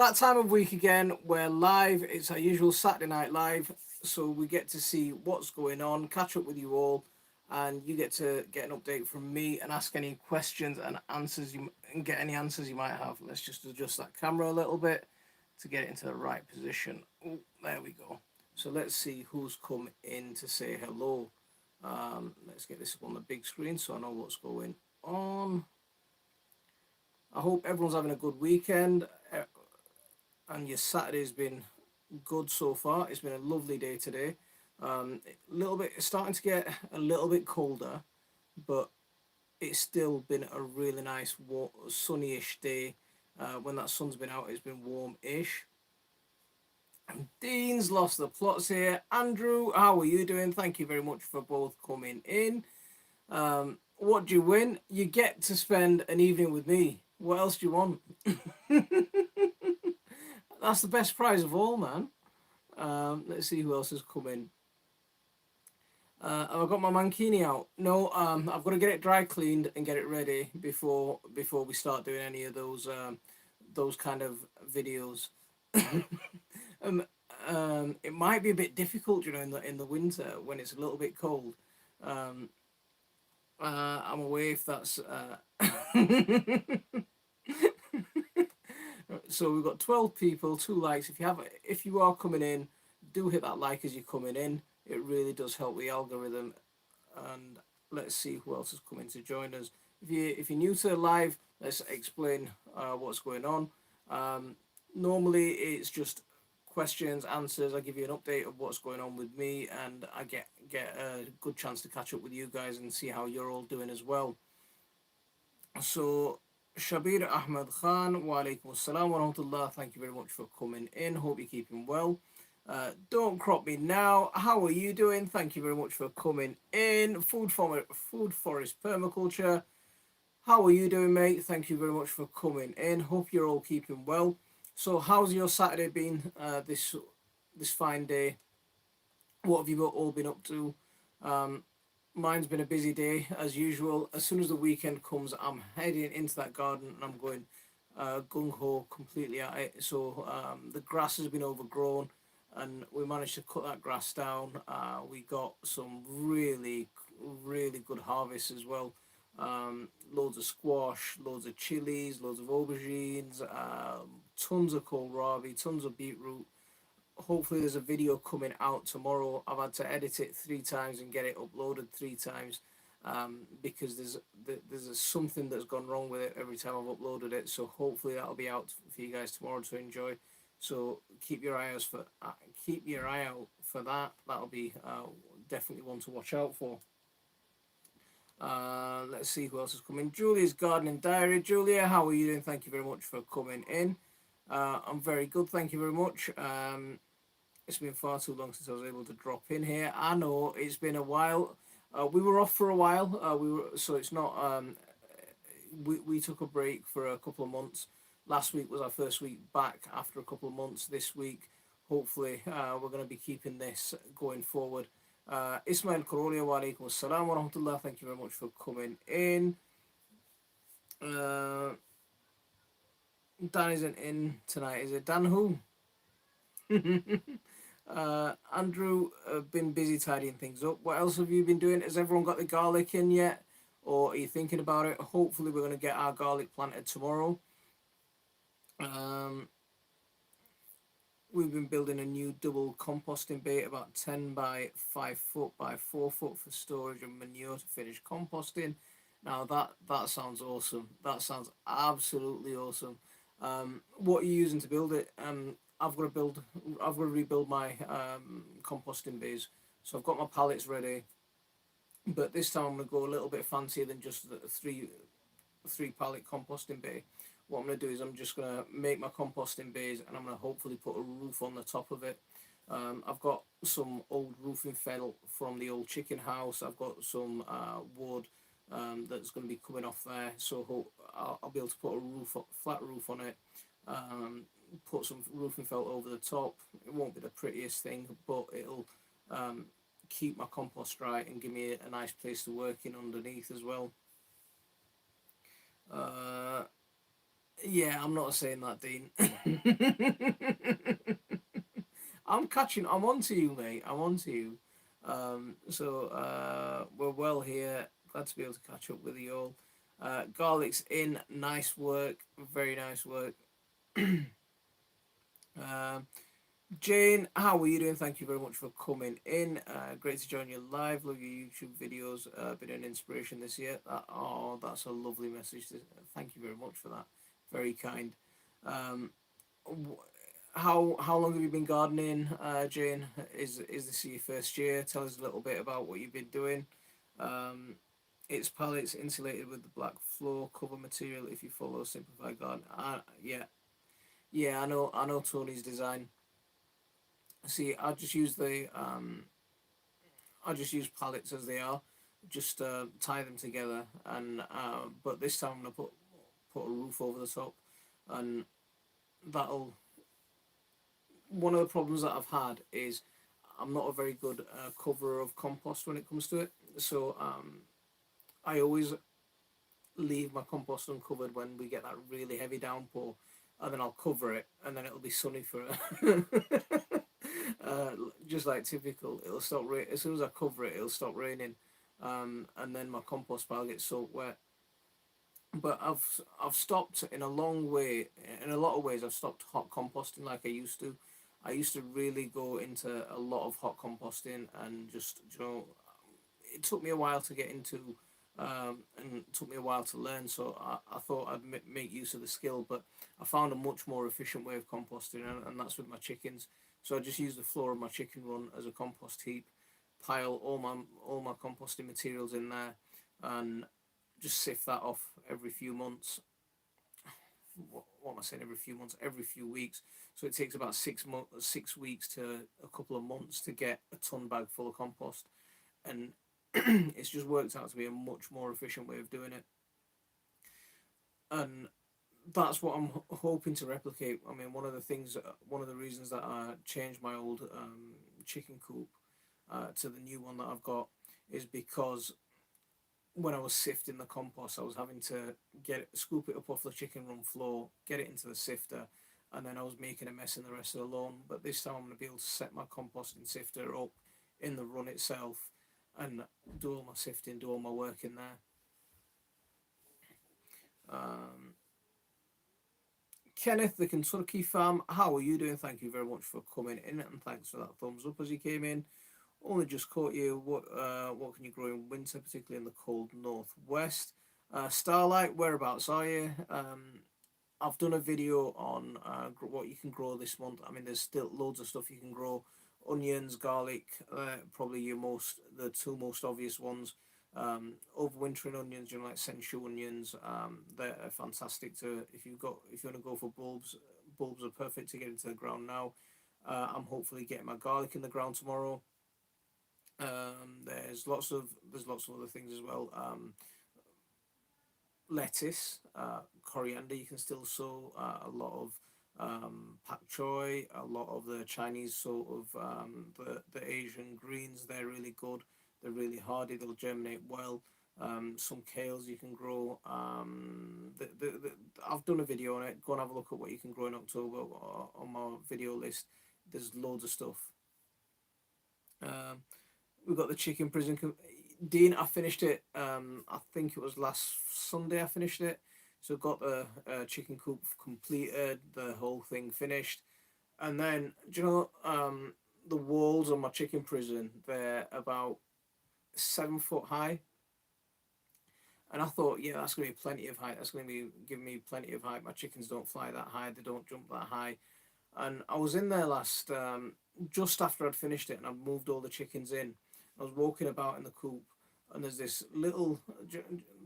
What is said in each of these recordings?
That time of week again, we're live. It's our usual Saturday night live, so we get to see what's going on, catch up with you all, and you get to get an update from me and ask any questions and get any answers you might have. Let's just adjust that camera a little bit to get it into the right position. Oh, there we go. So let's see who's come in to say hello. Let's get this up on the big screen so I know what's going on. I hope everyone's having a good weekend and your Saturday's been good so far. It's been a lovely day today. A little bit it's starting to get a little bit colder, but it's still been a really nice, sunny-ish day. When that sun's been out, it's been warm-ish. Dean's lost the plots here. Andrew, how are you doing? Thank you very much for both coming in. What do you win? You get to spend an evening with me. What else do you want? That's the best prize of all, man. Let's see who else has come in. Have I got my mankini out? No, I've got to get it dry cleaned and get it ready before we start doing any of those kind of videos. um, it might be a bit difficult, in the winter when it's a little bit cold. Um, I'm away if that's. So we've got 12 people, 2 likes. If you are coming in, do hit that like as you're coming in. It really does help the algorithm. And let's see who else is coming to join us. If you're new to the live, let's explain what's going on. Normally it's just questions, answers. I give you an update of what's going on with me, and I get a good chance to catch up with you guys and see how you're all doing as well. So Shabir Ahmed Khan, wa alaikum assalam wa rahmatullah. Thank you very much for coming in. Hope you're keeping well. Don't crop me now. How are you doing? Thank you very much for coming in. Food Forest Permaculture. How are you doing, mate? Thank you very much for coming in. Hope you're all keeping well. So, how's your Saturday been? This fine day. What have you all been up to? Mine's been a busy day as usual. As soon as the weekend comes, I'm heading into that garden and I'm going gung ho completely at it. So the grass has been overgrown, and we managed to cut that grass down. We got some really good harvests as well. Loads of squash, loads of chilies, loads of aubergines, tons of kohlrabi, tons of beetroot. Hopefully there's a video coming out tomorrow. I've had to edit it 3 times and get it uploaded 3 times, because there's something that's gone wrong with it every time I've uploaded it. So hopefully that'll be out for you guys tomorrow to enjoy. So keep your eye out for that. That'll be definitely one to watch out for. Let's see who else is coming. Julia's Gardening Diary. Julia, how are you doing? Thank you very much for coming in. I'm very good, thank you very much. It's been far too long since I was able to drop in here. I know it's been a while. We were off for a while. So it's not. We took a break for a couple of months. Last week was our first week back after a couple of months. This week, hopefully, we're going to be keeping this going forward. Ismail Korolia, wa alaikum assalam wa rahmatullah. Thank you very much for coming in. Dan isn't in tonight, is it? Dan who? Andrew, been busy tidying things up. What else have you been doing? Has everyone got the garlic in yet? Or are you thinking about it? Hopefully we're going to get our garlic planted tomorrow. We've been building a new double composting bay, about 10 by 5 foot by 4 foot, for storage of manure to finish composting. Now that sounds awesome. That sounds absolutely awesome. What are you using to build it? I've got to rebuild my composting bays. So I've got my pallets ready, but this time I'm going to go a little bit fancier than just the three pallet composting bay. What I'm going to do is I'm just going to make my composting bays, and I'm going to hopefully put a roof on the top of it. I've got some old roofing felt from the old chicken house. I've got some wood that's going to be coming off there, so I'll be able to put a flat roof on it. Put some roofing felt over the top. It won't be the prettiest thing, but it'll keep my compost dry and give me a nice place to work in underneath as well. Yeah, I'm not saying that, Dean. I'm on to you, mate. I'm on to you. We're well here. Glad to be able to catch up with you all. Garlic's in. Nice work. Very nice work. Um, Jane, how are you doing? Thank you very much for coming in. Great to join you live. Love your YouTube videos. Been an inspiration this year. That's a lovely message. Thank you very much for that. Very kind. Um, how long have you been gardening, Jane? Is this your first year? Tell us a little bit about what you've been doing. Um, it's pallets insulated with the black floor cover material. If you follow Simplified Garden, yeah, yeah, I know Tony's design. See, I just use pallets as they are, just tie them together, and but this time I'm gonna put a roof over the top, and that'll. One of the problems that I've had is I'm not a very good coverer of compost when it comes to it. So I always leave my compost uncovered when we get that really heavy downpour, and then I'll cover it, and then it'll be sunny for uh, just like typical. It'll stop as soon as I cover it. It'll stop raining, and then my compost pile gets soaked wet. But I've stopped in a long way. In a lot of ways, I've stopped hot composting like I used to. I used to really go into a lot of hot composting and just it took me a while to get into, and it took me a while to learn. So I thought I'd make use of the skill, but I found a much more efficient way of composting, and that's with my chickens. So I just use the floor of my chicken run as a compost heap, pile all my composting materials in there, and just sift that off every few months. What am I saying? Every few months, every few weeks. So it takes about 6 weeks to a couple of months to get a ton bag full of compost, and it's just worked out to be a much more efficient way of doing it, and that's what I'm hoping to replicate. I mean, one of the reasons that I changed my old chicken coop to the new one that I've got is because when I was sifting the compost, I was having to scoop it up off the chicken run floor, get it into the sifter, and then I was making a mess in the rest of the lawn. But this time I'm going to be able to set my composting sifter up in the run itself and do all my sifting, do all my work in there. Um, Kenneth, the Kentucky Farm, how are you doing? Thank you very much for coming in, and thanks for that thumbs up as you came in. Only just caught you. What can you grow in winter, particularly in the cold northwest? Starlight, whereabouts are you? I've done a video on what you can grow this month. I mean, there's still loads of stuff you can grow. Onions, garlic, probably the two most obvious ones. Overwintering onions, like sensu onions. They're fantastic to if you want to go for bulbs. Bulbs are perfect to get into the ground now. I'm hopefully getting my garlic in the ground tomorrow. There's lots of other things as well. Lettuce, coriander. You can still sow a lot of pak choi, a lot of the Chinese sort of the Asian greens. They're really good. They're really hardy. They'll germinate well. Some kales you can grow. I've done a video on it. Go and have a look at what you can grow in October on my video list. There's loads of stuff. Um, we've got the chicken prison. Dean, I finished it. I think it was last Sunday. I finished it. So got the chicken coop completed, the whole thing finished, and then do you know the walls on my chicken prison? They're about 7 foot high, and I thought, yeah, that's gonna be plenty of height. That's gonna be giving me plenty of height. My chickens don't fly that high. They don't jump that high. And I was in there last just after I'd finished it, and I'd moved all the chickens in. I was walking about in the coop, and there's this little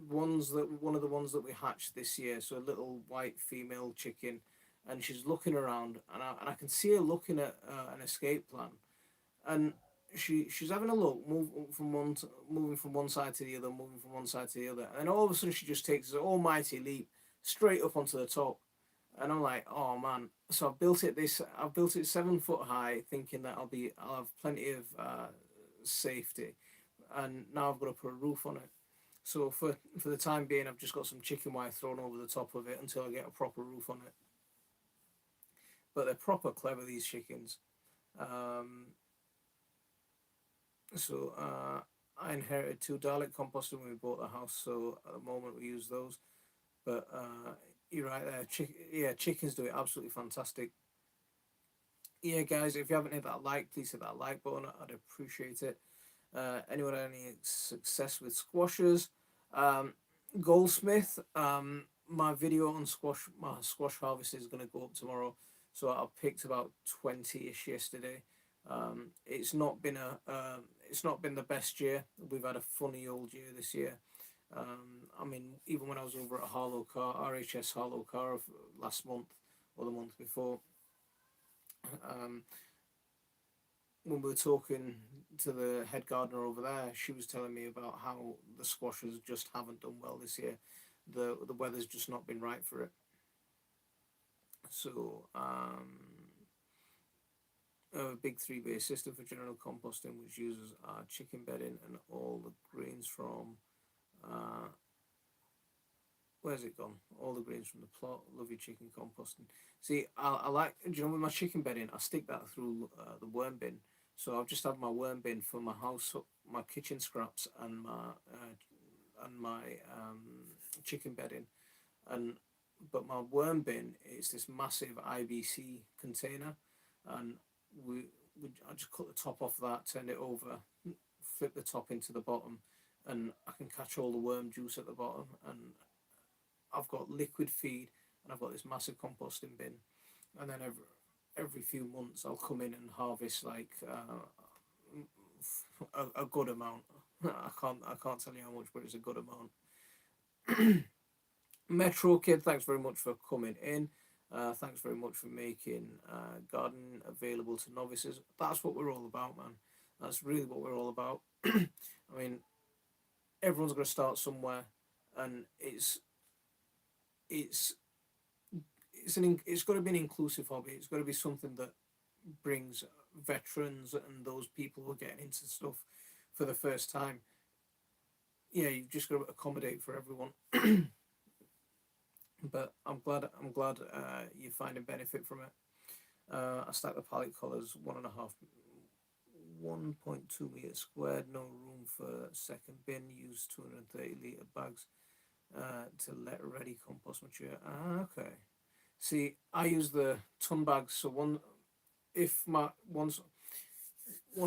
one of the ones that we hatched this year. So a little white female chicken, and she's looking around, and I can see her looking at an escape plan, and she's having a look, moving from one side to the other, moving from one side to the other, and then all of a sudden she just takes an almighty leap straight up onto the top, and I'm like, oh man. So I've built it 7 foot high, thinking that I'll have plenty of safety, and now I've got to put a roof on it. So for the time being, I've just got some chicken wire thrown over the top of it until I get a proper roof on it. But they're proper clever, these chickens. Um, so I inherited two Dalek composters when we bought the house, so at the moment we use those. But you're right there. Chickens do it absolutely fantastic. Yeah, guys, if you haven't hit that like, please hit that like button. I'd appreciate it. Anyone any success with squashers? Um, Goldsmith. My video on my squash harvest is going to go up tomorrow. So I picked about 20ish yesterday. It's not been the best year. We've had a funny old year this year. I mean, even when I was over at Harlow Car, RHS Harlow Car last month or the month before, um, when we were talking to the head gardener over there, she was telling me about how the squashers just haven't done well this year. The weather's just not been right for it. So a big 3-bay system for general composting, which uses chicken bedding and all the greens from where's it gone? All the greens from the plot. Love your chicken composting. See, I like, do you know, with my chicken bedding, I stick that through the worm bin. So I've just had my worm bin for my house, my kitchen scraps, and my chicken bedding, and but my worm bin is this massive IBC container, and I just cut the top off that, turn it over, flip the top into the bottom, and I can catch all the worm juice at the bottom, and I've got liquid feed, and I've got this massive composting bin, and then every few months I'll come in and harvest like a good amount. I can't tell you how much, but it's a good amount. Metro Kid, thanks very much for coming in. Thanks very much for making gardening available to novices. That's what we're all about, man. That's really what we're all about. I mean, everyone's going to start somewhere, and it's it's got to be an inclusive hobby. It's got to be something that brings veterans and those people who are getting into stuff for the first time. Yeah, you've just got to accommodate for everyone. But I'm glad you're finding benefit from it. I stacked the pallet collars 1.2 meters squared. No room for second bin. Use 230 litre bags to let ready compost mature. Okay. See, I use the ton bags. So one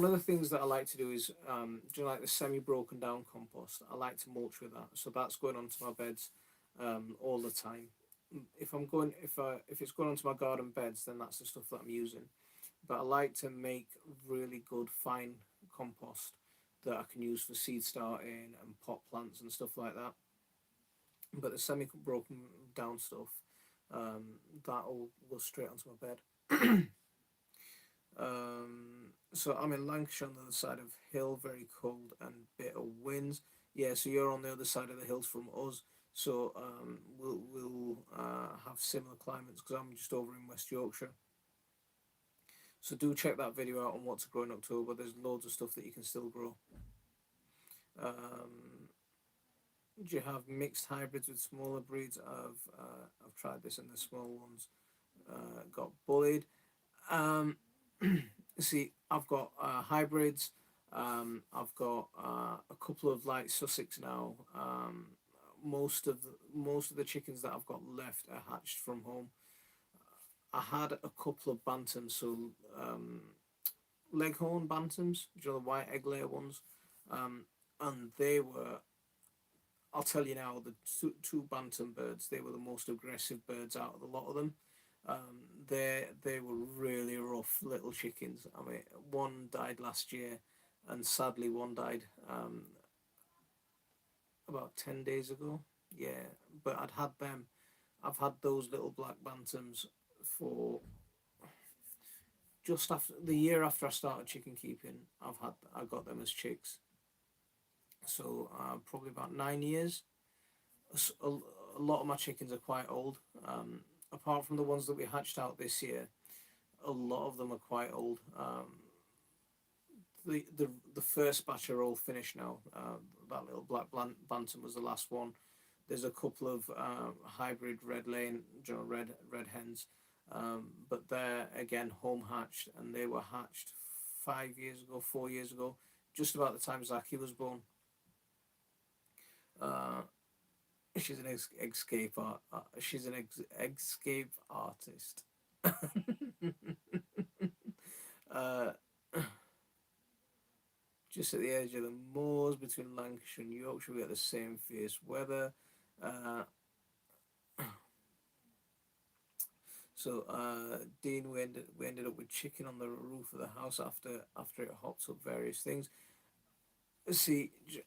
of the things that I like to do is do you like the semi broken down compost? I like to mulch with that. So that's going onto my beds all the time. If it's going onto my garden beds, then that's the stuff that I'm using. But I like to make really good fine compost that I can use for seed starting and pot plants and stuff like that. But the semi broken down stuff, that'll go straight onto my bed. So I'm in Lancashire on the other side of hill, very cold and bitter winds. Yeah, so you're on the other side of the hills from us. So we'll have similar climates because I'm just over in West Yorkshire. So do check that video out on what to grow in October. There's loads of stuff that you can still grow. Do you have mixed hybrids with smaller breeds? I've tried this and the small ones got bullied. See, I've got hybrids. I've got a couple of like Sussex now. Most of the chickens that I've got left are hatched from home. I had a couple of bantams, so Leghorn Bantams, do you know the white egg layer ones? And they were, I'll tell you now, the two bantam birds, they were the most aggressive birds out of the lot of them. They were really rough little chickens. I mean, one died last year, and sadly one died about 10 days ago. Yeah, but I've had those little black bantams for just after the year after I started chicken keeping. I got them as chicks. So probably about 9 years. A lot of my chickens are quite old. Apart from the ones that we hatched out this year, a lot of them are quite old. The first batch are all finished now. that little black bantam was the last one. There's a couple of hybrid red lane, red hens, but they're again home hatched, and they were hatched 5 years ago, 4 years ago, just about the time Zaki was born. She's an escape art. She's an escape artist. uh, just at the edge of the moors between Lancashire and Yorkshire, we get the same fierce weather. Uh, Dean, we ended up with chicken on the roof of the house after it hopped up various things. See, do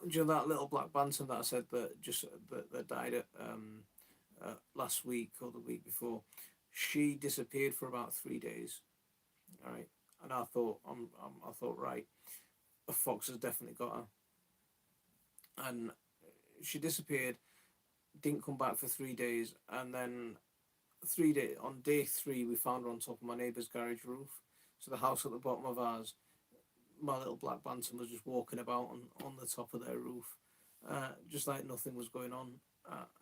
you know that little black bantam that I said that died last week or the week before? She disappeared for about 3 days, right? And I thought, I thought, right, a fox has definitely got her. And she disappeared, didn't come back for 3 days, and then on day 3 we found her on top of my neighbour's garage roof. So the house at the bottom of ours, my little black bantam was just walking about on the top of their roof, just like nothing was going on.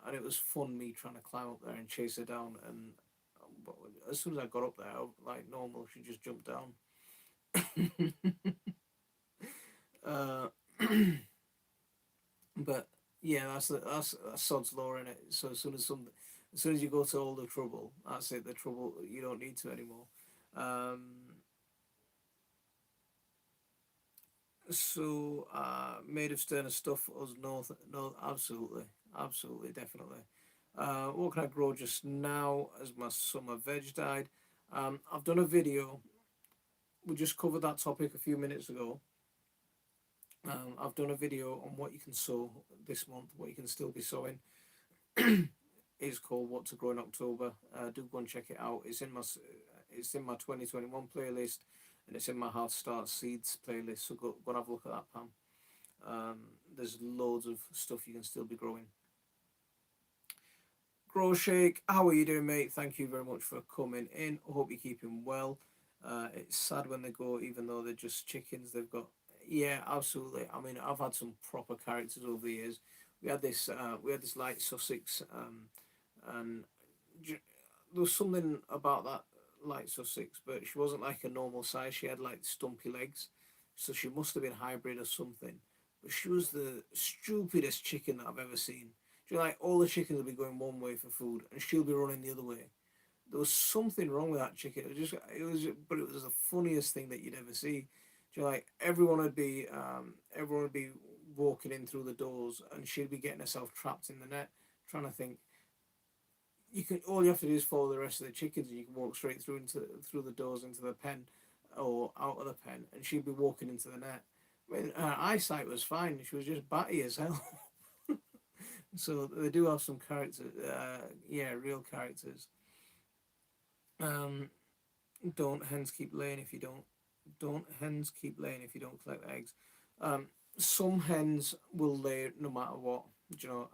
And it was fun me trying to climb up there and chase her down. And as soon as I got up there, like normal, she just jumped down. But yeah, that's sod's law in it. So as soon as you go to all the trouble, that's it. The trouble, you don't need to anymore. Made of sterner stuff us north. No, absolutely, definitely. What can I grow just now as my summer veg died? I've done a video. We just covered that topic a few minutes ago. I've done a video on what you can sow this month, what you can still be sowing. It's called What to Grow in October. Do go and check it out. It's in my 2021 playlist, and it's in my How to Start Seeds playlist. So go and have a look at that, Pam. There's loads of stuff you can still be growing. Grow Shake, how are you doing, mate? Thank you very much for coming in. I hope you're keeping well. It's sad when they go, even though they're just chickens. They've got, yeah, absolutely. I mean, I've had some proper characters over the years. We had this light Sussex, and there was something about that light Sussex, but she wasn't like a normal size. She had like stumpy legs, so she must have been hybrid or something. But she was the stupidest chicken that I've ever seen. She, like, all the chickens will be going one way for food, and she'll be running the other way. There was something wrong with that chicken. It was the funniest thing that you'd ever see. Like, everyone would be walking in through the doors, and she'd be getting herself trapped in the net, trying to think. All you have to do is follow the rest of the chickens, and you can walk straight through the doors into the pen, or out of the pen, and she'd be walking into the net. I mean, her eyesight was fine. She was just batty as hell. So they do have some characters, real characters. Don't hens keep laying if you don't? Don't hens keep laying if you don't collect the eggs? Some hens will lay no matter what. You know,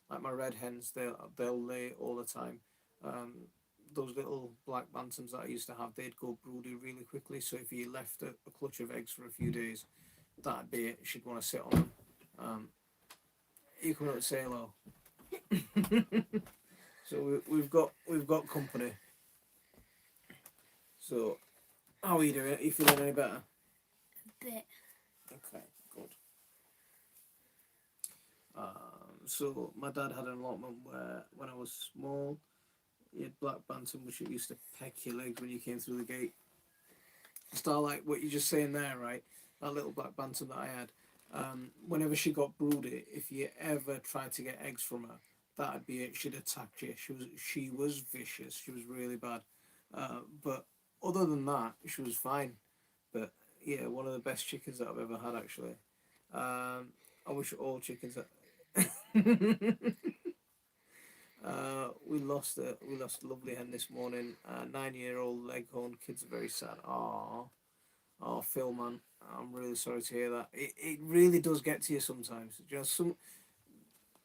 like my red hens, they'll lay all the time. Those little black bantams that I used to have, they'd go broody really quickly. So if you left a clutch of eggs for a few days, that'd be it. She'd want to sit on them. You come out and say hello. So we've got company. So how are you doing? Are you feeling any better? A bit. Okay, good. So my dad had an allotment where when I was small, he had black bantam which used to peck your legs when you came through the gate. Start like what you're just saying there, right? That little black bantam that I had. Whenever she got broody, if you ever tried to get eggs from her, that'd be it. She'd attack you. She was vicious. She was really bad. But other than that, she was fine. But yeah, one of the best chickens that I've ever had, actually. I wish all chickens had. We lost a lovely hen this morning. 9-year-old Leghorn. Kids are very sad. Oh, Phil, man, I'm really sorry to hear that. It really does get to you sometimes. You know,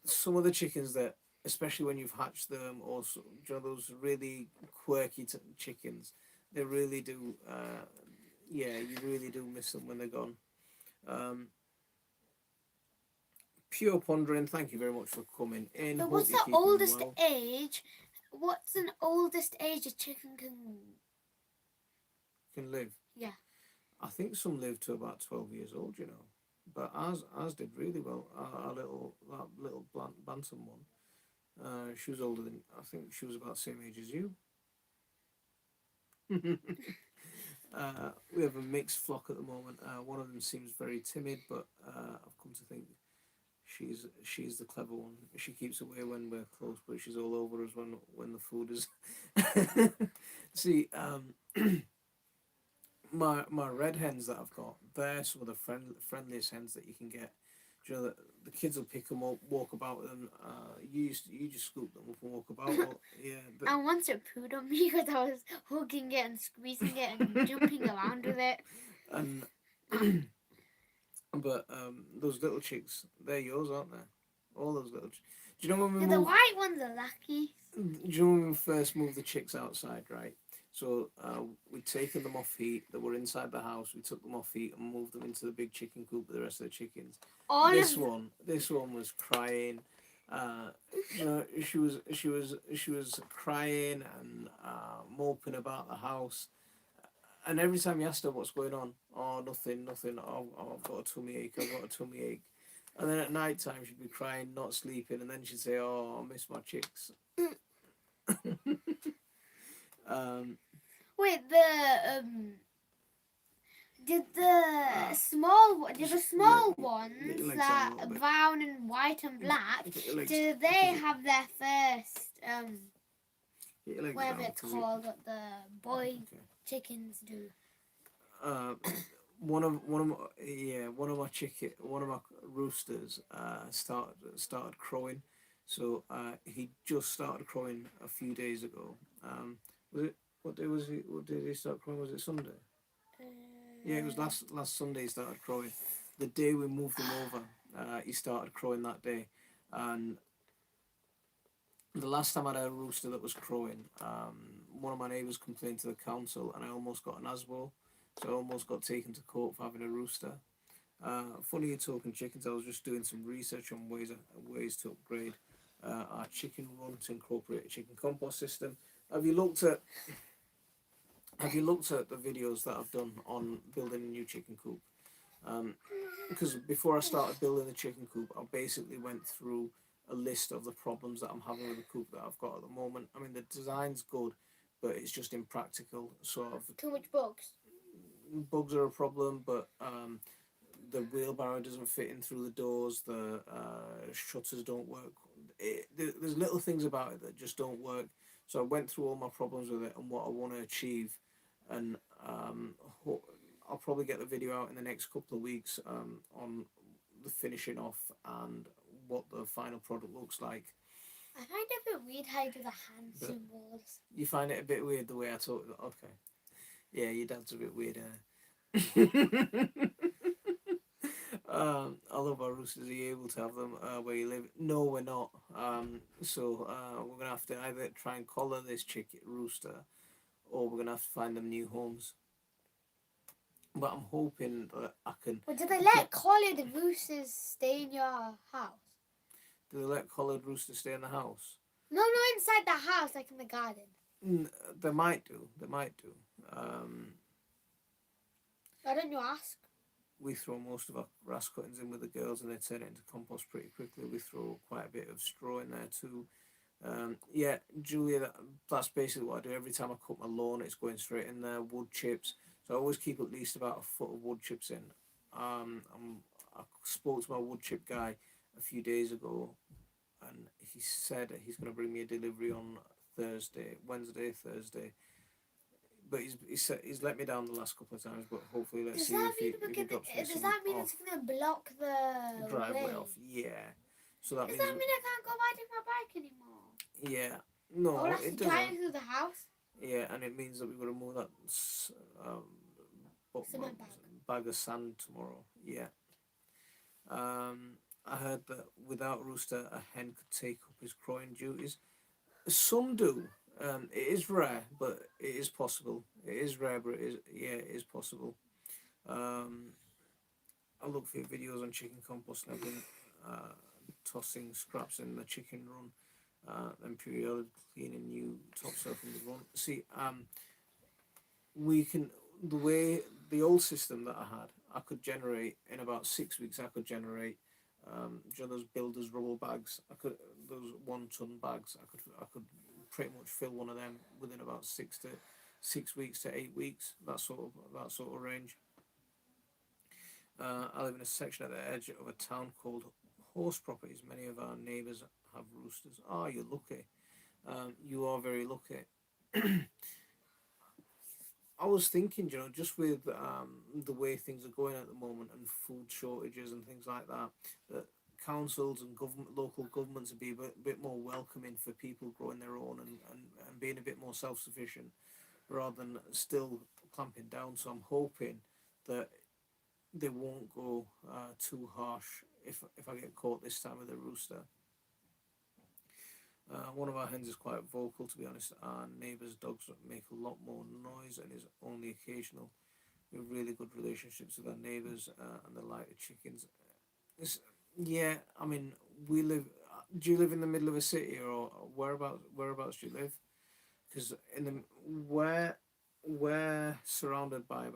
some of the chickens that, especially when you've hatched them, or you know, those really quirky chickens, they really do. You really do miss them when they're gone. Pure Pondering, thank you very much for coming in. But Hope what's you're the keeping oldest well. age? What's an oldest age a chicken Can live. Yeah. I think some live to about 12 years old, you know. But ours did really well. Our little bantam one. She was older than, I think she was about the same age as you. We have a mixed flock at the moment. One of them seems very timid, but I've come to think she's the clever one. She keeps away when we're close, but she's all over us when the food is. See, my red hens that I've got, they're some of the friendliest hens that you can get. You know, the kids will pick them up, walk about them. You just scoop them up and walk about. Yeah, I once it pooed on me because I was hugging it and squeezing it and jumping around with it. and but those little chicks, they're yours, aren't they? All those little. Do you know when we The moved? white ones are lucky. Do you know when we first moved the chicks outside, right? So we'd taken them off heat. They were inside the house. We took them off heat and moved them into the big chicken coop with the rest of the chickens. All This of this one was crying. She was crying and moping about the house. And every time you asked her what's going on, oh nothing, nothing. Oh, I've got a tummy ache. I've got a tummy ache. And then at night time she'd be crying, not sleeping, and then she'd say, "Oh, I miss my chicks." um, Wait, did the small get your ones legs down a that little are bit. brown and white and black, Get your legs. do they have their first Get your legs whatever down. it's called what the boy Okay. chickens do? Uh, one of my roosters started crowing. So he just started crowing a few days ago. Was it what day was he? What day did he start crowing? Was it Sunday? Yeah, it was last Sunday he started crowing. The day we moved him over, he started crowing that day, and the last time I had a rooster that was crowing, one of my neighbours complained to the council, and I almost got an ASBO, so I almost got taken to court for having a rooster. Funny you're talking chickens. I was just doing some research on ways to upgrade our chicken run to incorporate a chicken compost system. Have you looked at the videos that I've done on building a new chicken coop? Because before I started building the chicken coop, I basically went through a list of the problems that I'm having with the coop that I've got at the moment. I mean, the design's good, but it's just impractical. Sort of Too much bugs. bugs are a problem, but the wheelbarrow doesn't fit in through the doors. The shutters don't work. There's little things about it that just don't work. So I went through all my problems with it and what I want to achieve, and I'll probably get the video out in the next couple of weeks on the finishing off and what the final product looks like. I find it a bit weird how you do the hand symbols. You find it a bit weird the way I talk. Okay, yeah, your dad's a bit weird. I love our roosters. Are you able to have them where you live? No, we're not. So we're gonna have to either try and collar this chicken rooster, or we're gonna have to find them new homes. But I'm hoping that I can. But do they let collared roosters stay in your house? Do they let collared roosters stay in the house? No, not inside the house, like in the garden. They might do. They might do. Why don't you ask? We throw most of our grass cuttings in with the girls, and they turn it into compost pretty quickly. We throw quite a bit of straw in there too. Yeah, Julia, that's basically what I do. Every time I cut my lawn, it's going straight in there. Wood chips. So I always keep at least about a foot of wood chips in. I spoke to my wood chip guy a few days ago, and he said he's going to bring me a delivery on Wednesday, Thursday. But he's let me down the last couple of times. But hopefully, let's see if he drops me Does that mean it's going to block the driveway way? off. Yeah. So that Does means that mean I can't go riding my bike anymore? yeah. No, I'll have it to doesn't. drive through the house. Yeah, and it means that we've got to move that Cement bag of sand tomorrow. Yeah. I heard that without rooster, a hen could take up his crowing duties. Some do. It is rare, but it is possible. It is rare, but it is possible. I look for videos on chicken compost, and I've been tossing scraps in the chicken run, then periodically cleaning new topsoil from the run. See, we can the way the old system that I had, I could generate in about 6 weeks. I could generate, those builders rubble bags. Those 1 ton bags. I could pretty much fill one of them within about 6 weeks to 8 weeks. That sort of range. I live in a section at the edge of a town called Horse Properties. Many of our neighbours have roosters. Ah, you're lucky. You are very lucky. I was thinking, just with the way things are going at the moment and food shortages and things like that, that councils and local governments would be a bit more welcoming for people growing their own and being a bit more self sufficient rather than still clamping down. So I'm hoping that they won't go too harsh if I get caught this time with a rooster. One of our hens is quite vocal, to be honest. Our neighbours' dogs make a lot more noise and is only occasional. We have really good relationships with our neighbours, and they like the chickens. It's, yeah, I mean, we live. Do you live in the middle of a city, or whereabouts do you live? Because in the where we're surrounded by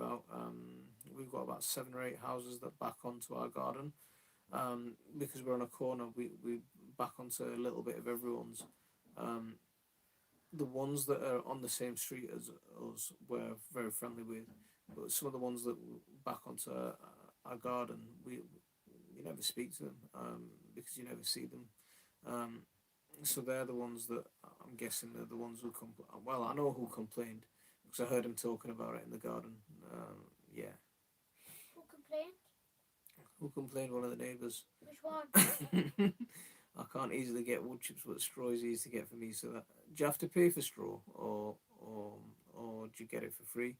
we've got about 7 or 8 houses that back onto our garden. Because we're on a corner, we back onto a little bit of everyone's. Um, the ones that are on the same street as us, we're very friendly with, but some of the ones that back onto our garden, we never speak to them, because you never see them. Um, so they're the ones that I'm guessing they're the ones who well, I know who complained because I heard him talking about it in the garden. Yeah. Who complained? Who complained? One of the neighbours. Which one? I can't easily get wood chips, but straw is easy to get for me. So do you have to pay for straw, or do you get it for free?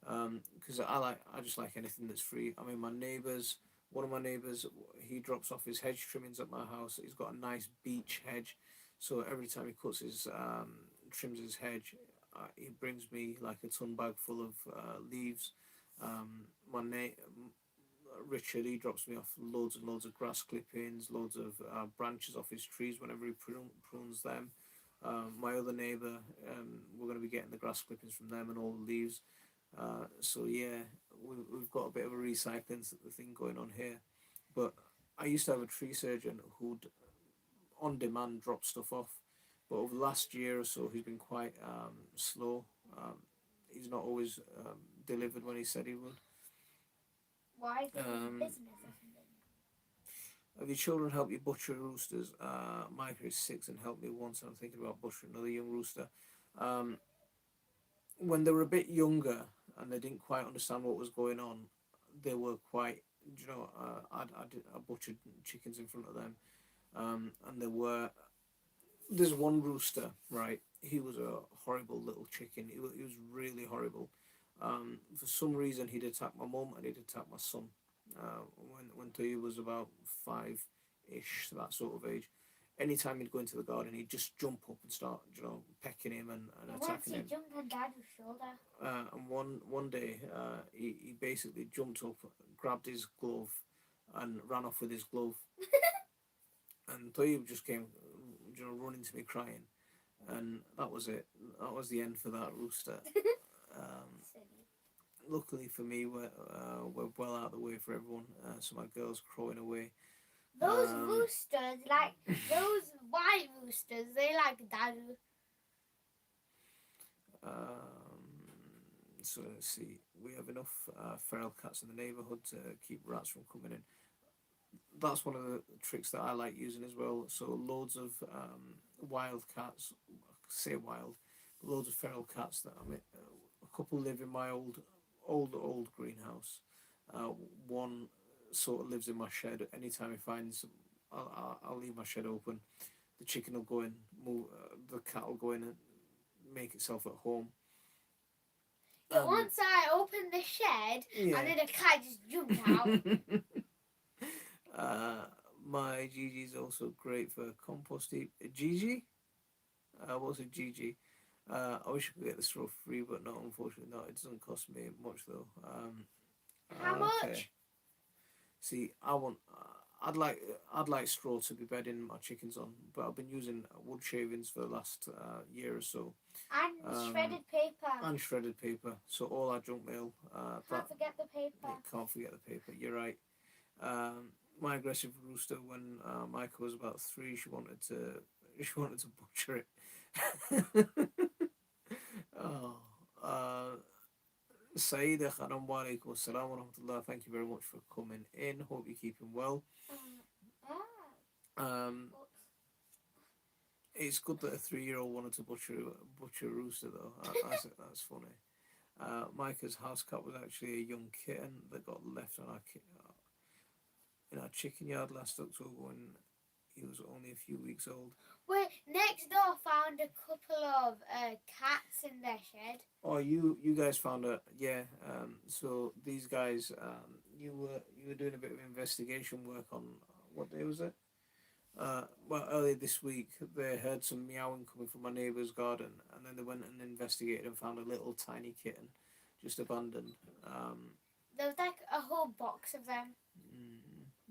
Because I just like anything that's free. I mean, one of my neighbours, he drops off his hedge trimmings at my house. He's got a nice beech hedge, so every time he trims his hedge, he brings me like a ton bag full of leaves. My Richard, he drops me off loads and loads of grass clippings, loads of branches off his trees whenever he prunes them. My other neighbour, we're going to be getting the grass clippings from them and all the leaves. So yeah, we've got a bit of a recycling thing going on here. But I used to have a tree surgeon who'd on demand drop stuff off. But over the last year or so, he's been quite slow. He's not always delivered when he said he would. Why is it business or something? Have your children helped you butcher roosters? Micah is 6 and helped me once, and I'm thinking about butchering another young rooster. When they were a bit younger and they didn't quite understand what was going on, they were quite, I butchered chickens in front of them, and there's one rooster, right? He was a horrible little chicken. He was really horrible. For some reason, he'd attack my mum and he'd attack my son. When Toya was about 5-ish, that sort of age. Anytime he'd go into the garden, he'd just jump up and start, pecking him and attacking him. Once he jumped on Dad's shoulder. And one day, he basically jumped up, grabbed his glove, and ran off with his glove. And Toya just came, running to me crying, and that was it. That was the end for that rooster. Luckily for me, we're well out of the way for everyone. So my girl's crowing away. Those roosters, like those white roosters, they like Dadu. So let's see. We have enough feral cats in the neighbourhood to keep rats from coming in. That's one of the tricks that I like using as well. So loads of wild cats, say wild, loads of feral cats that a couple live in my old greenhouse. One sort of lives in my shed. Anytime he finds, I'll leave my shed open. The chicken will go in, the cat will go in and make itself at home. But once I opened the shed, and then a cat just jumped out. My Gigi's also great for compost heap. Gigi? What's a Gigi? I wish I could get the straw free, but no, unfortunately not. It doesn't cost me much though. How much? See, I'd like straw to be bedding my chickens on, but I've been using wood shavings for the last year or so. And shredded paper. And shredded paper. So all our junk mail. Can't forget the paper. Can't forget the paper. You're right. My aggressive rooster, when Micah was about 3, she wanted to butcher it. Oh, Saeeda Khanam wa alaikum assalam wa rahmatullah. Thank you very much for coming in. Hope you're keeping well. It's good that a 3-year-old wanted to butcher a rooster though. That's funny. Micah's house cat was actually a young kitten that got left on in our chicken yard last October when he was only a few weeks old. Wait, next door found a couple of cats in their shed. Oh, you guys found it, yeah. So these guys, you were doing a bit of investigation work on what day was it? Well, earlier this week, they heard some meowing coming from my neighbour's garden, and then they went and investigated and found a little tiny kitten, just abandoned. There was like a whole box of them.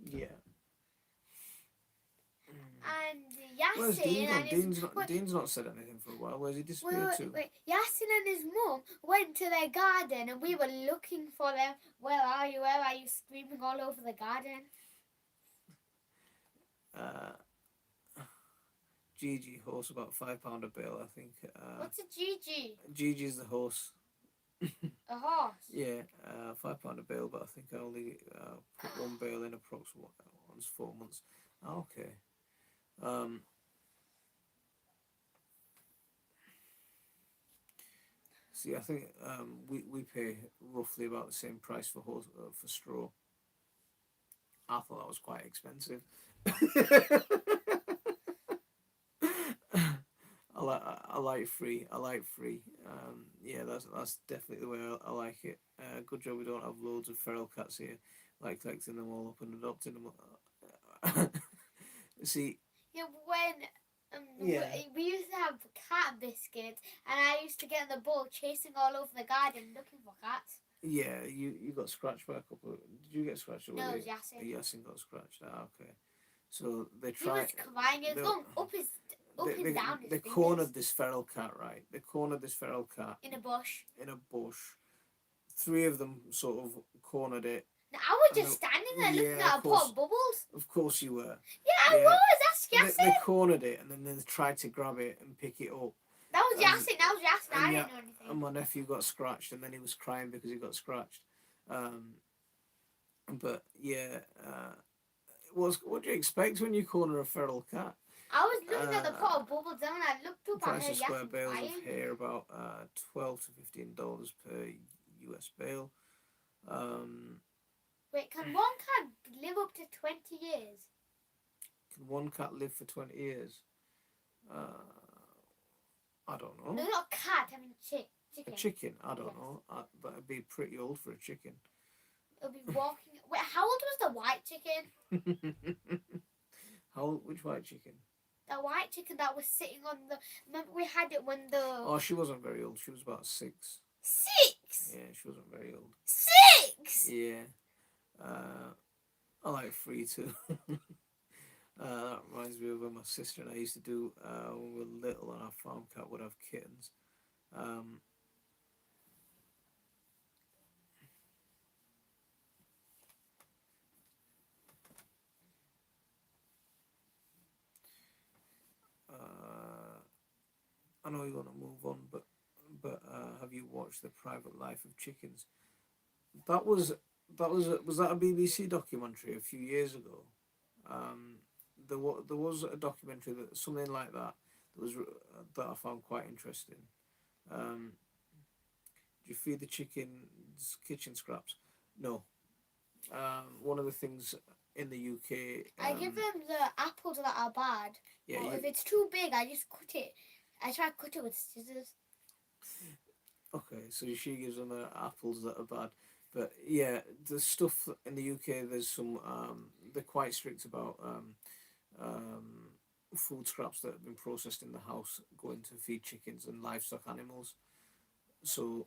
Yeah. And Yasin Dean's not said anything for a while. Where's he disappeared to? Yasin and his mum went to their garden, and we were looking for them. Where are you? Where are you? Screaming all over the garden. Gigi, horse about £5 a bale, I think. What's a Gigi? Gigi's the horse. A horse? Yeah, £5 a bale, but I think I only put one bale in approximately once 4 months. Okay. See, I think we pay roughly about the same price for straw. I thought that was quite expensive. I like free. Yeah, that's definitely the way I like it. Good job we don't have loads of feral cats here, like collecting them all up and adopting them. See. Yeah, we used to have cat biscuits, and I used to get in the bowl chasing all over the garden looking for cats. Yeah, you got scratched by a couple. Did you get scratched? No, it was Yasin. Yasin got scratched. Okay. So they He tried. was crying. He was going up and down his They fingers. cornered this feral cat, right? They cornered this feral cat in a bush. 3 of them sort of cornered it. Now, I was just standing there looking at a pot of bubbles. Of course you were. Yeah, I was. That's Yasin. They cornered it and then they tried to grab it and pick it up. That was Yasin. I didn't know anything. And my nephew got scratched, and then he was crying because he got scratched. But yeah, what do you expect when you corner a feral cat? I was looking at the pot of bubbles, and when I looked up, I price heard of square Yasin bales crying. of hair about $12 to $15 per US bale. Wait, can one cat live up to 20 years? Can one cat live for 20 years? I don't know. No, not cat. I mean chicken. A chicken? I don't know. That'd be pretty old for a chicken. It'll be walking. Wait, how old was the white chicken? How old? Which white chicken? The white chicken that was sitting on the. Remember we had it when the. Oh, she wasn't very old. She was about 6. 6. Yeah, she wasn't very old. 6. Yeah. I like free too. That reminds me of when my sister and I used to do when we were little, and our farm cat would have kittens. I know you want to move on, but have you watched The Private Life of Chickens? Was that a BBC documentary a few years ago? There was a documentary something like that that I found quite interesting. Do you feed the chickens kitchen scraps? No. One of the things in the UK, I give them the apples that are bad. Yeah. If it's too big, I just cut it. I try to cut it with scissors. Okay, so she gives them apples that are bad. But yeah, the stuff in the UK, there's some, they're quite strict about food scraps that have been processed in the house going to feed chickens and livestock animals. So,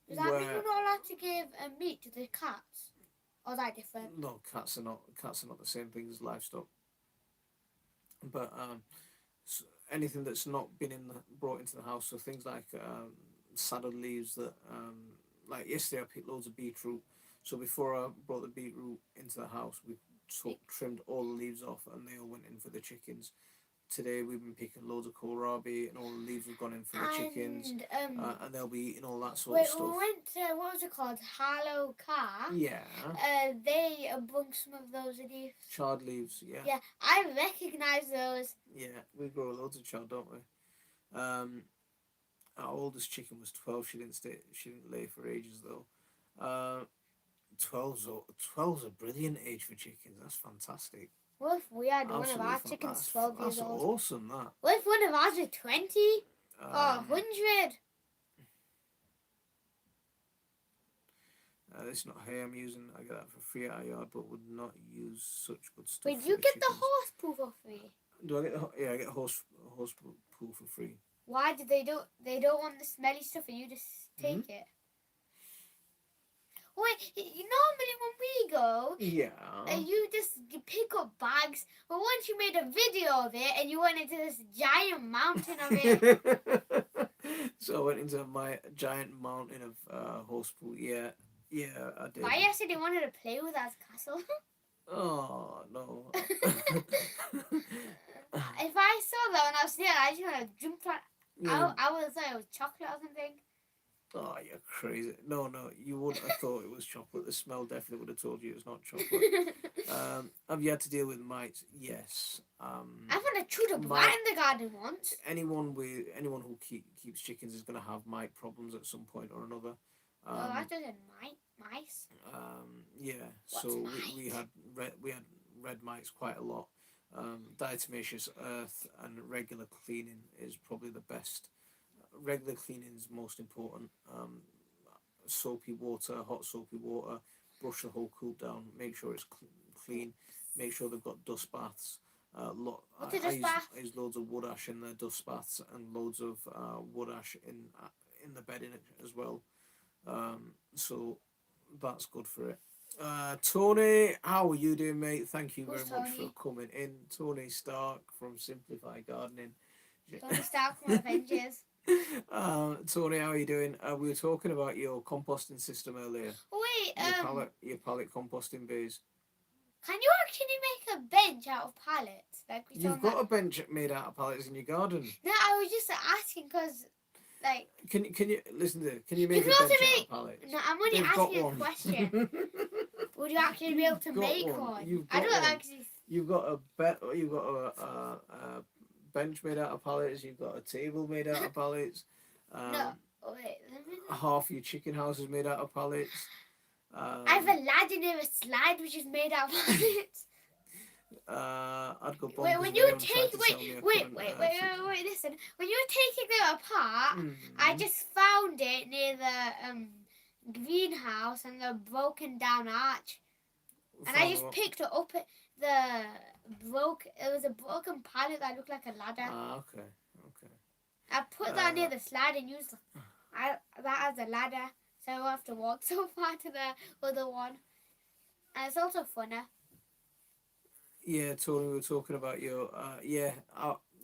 Does that mean you're not allowed to give meat to the cats? Or that different? No, cats are not the same thing as livestock. But anything that's not been brought into the house, so things like salad leaves that like yesterday I picked loads of beetroot. So before I brought the beetroot into the house, we trimmed all the leaves off, and they all went in for the chickens. Today we've been picking loads of kohlrabi, and all the leaves have gone in for the chickens, and they'll be eating all that sort of stuff. We went to, what was it called? Harlow Car. Yeah. They brung some of those leaves. Chard leaves, yeah. Yeah, I recognise those. Yeah, we grow loads of chard, don't we? Our oldest chicken was 12. She didn't lay for ages though. 12's a brilliant age for chickens. That's fantastic. What if we had one of our chickens 12 years old? That's awesome, that. What if one of ours was 20 or 100? This is not hay I'm using. I get that for free at our yard, but would not use such good stuff. Wait, do you get the horse poo for free? Do I get I get horse poo for free. Why did they don't want the smelly stuff and you just take it? Wait, normally when we go, you just pick up bags, but once you made a video of it and you went into this giant mountain of it. So I went into my giant mountain of horse poo. Yeah, I did. Why said he wanted to play with that castle? Oh, no. If I saw that when I was there, I just want to jump right. I would have thought it was chocolate or something. Oh, you're crazy. No, you wouldn't have thought it was chocolate. The smell definitely would have told you it's not chocolate. Have you had to deal with mites? Yes. I've had a chewed up rat in the garden once. Anyone who keeps chickens is going to have mite problems at some point or another. I just said mice. Yeah. What's so mites? we had red mites quite a lot. Diatomaceous earth and regular cleaning is probably the best. Regular cleaning is most important. Soapy water, hot soapy water, brush the whole coop down, make sure it's clean, make sure they've got dust baths. What's a dust bath? I use loads of wood ash in the dust baths and loads of wood ash in the bedding as well. So that's good for it. Tony, how are you doing, mate? Thank you very much for coming in. Tony Stark from Simplify Gardening. Tony Stark from Avengers. Tony, how are you doing? We were talking about your composting system earlier. Wait, your pallet composting bays. Can you actually make a bench out of pallets? Like You've got a bench made out of pallets in your garden. No, I was just asking because, like. Can you listen to it? Can you make a bench out of pallets? No, I'm only asking a question. Would you actually be able to make one? I don't actually. You've got a bench made out of pallets. You've got a table made out of pallets. No, wait. Half your chicken house is made out of pallets. I have a ladder near a slide which is made out of pallets. I'd go. Wait, when you take wait, listen. When you were taking them apart, I just found it near the greenhouse and the broken down arch, and I just picked it up. It was a broken pallet that looked like a ladder. Okay. I put that near the slide and used that as a ladder, so I don't have to walk so far to the other one. And it's also funner. Yeah, Tony, we were talking about your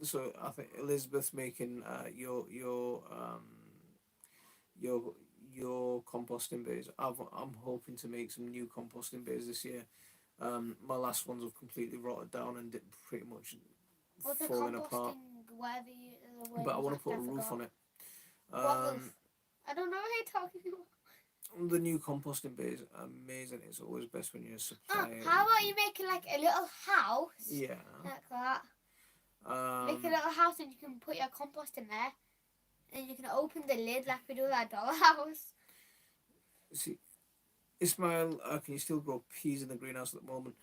so I think Elizabeth's making your composting bays. I'm hoping to make some new composting bays this year. My last ones have completely rotted down and pretty much falling apart. But I want to put a roof on it. What roof? I don't know what you're talking about. The new composting bays are amazing. It's always best when you're supplying. How about you make like a little house? Yeah. Like that. Make a little house and you can put your compost in there. And you can open the lid like we do with our dollhouse. See, Ismail, can you still grow peas in the greenhouse at the moment?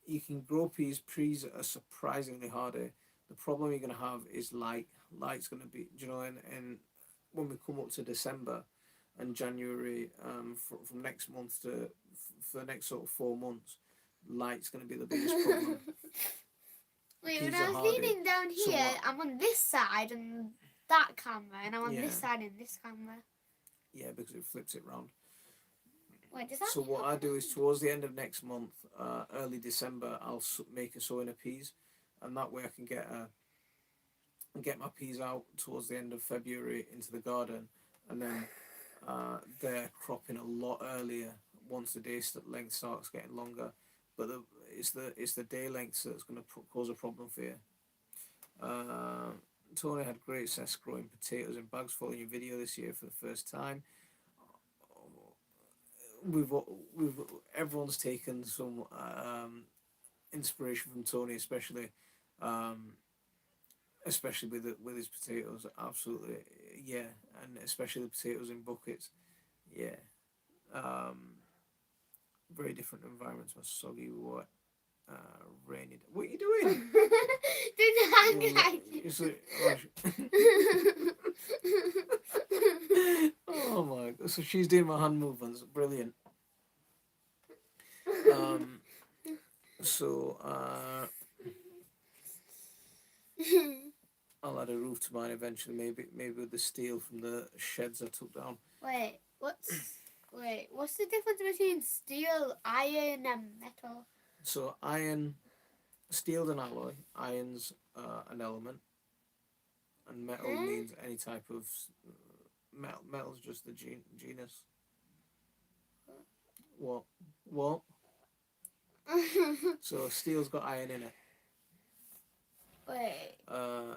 You can grow peas. Peas are surprisingly harder. The problem you're going to have is light. Light's going to be, and when we come up to December and January, from next month for the next sort of 4 months, light's going to be the biggest problem. Wait, when I was leaning down here, I'm on this side and that camera, and I'm on this side and this camera. Yeah, because it flips it round. Wait, does that So what I do is towards the end of next month, early December, I'll make a sowing of peas, and that way I can get my peas out towards the end of February into the garden, and then they're cropping a lot earlier once the day length starts getting longer. But it's the day length that's going to cause a problem for you. Tony had great success growing potatoes in bags. Following your video this year for the first time. We've everyone's taken some inspiration from Tony, especially with his potatoes. Absolutely, yeah, and especially the potatoes in buckets. Yeah, very different environments. My soggy, wet, rainy. What are you doing? Oh my god! So she's doing my hand movements. Brilliant. So I'll add a roof to mine eventually. Maybe with the steel from the sheds I took down. What's the difference between steel, iron, and metal? So iron, steel's an alloy. Iron's an element, and metal means any type of metal. Metal's just the genus. What? So steel's got iron in it.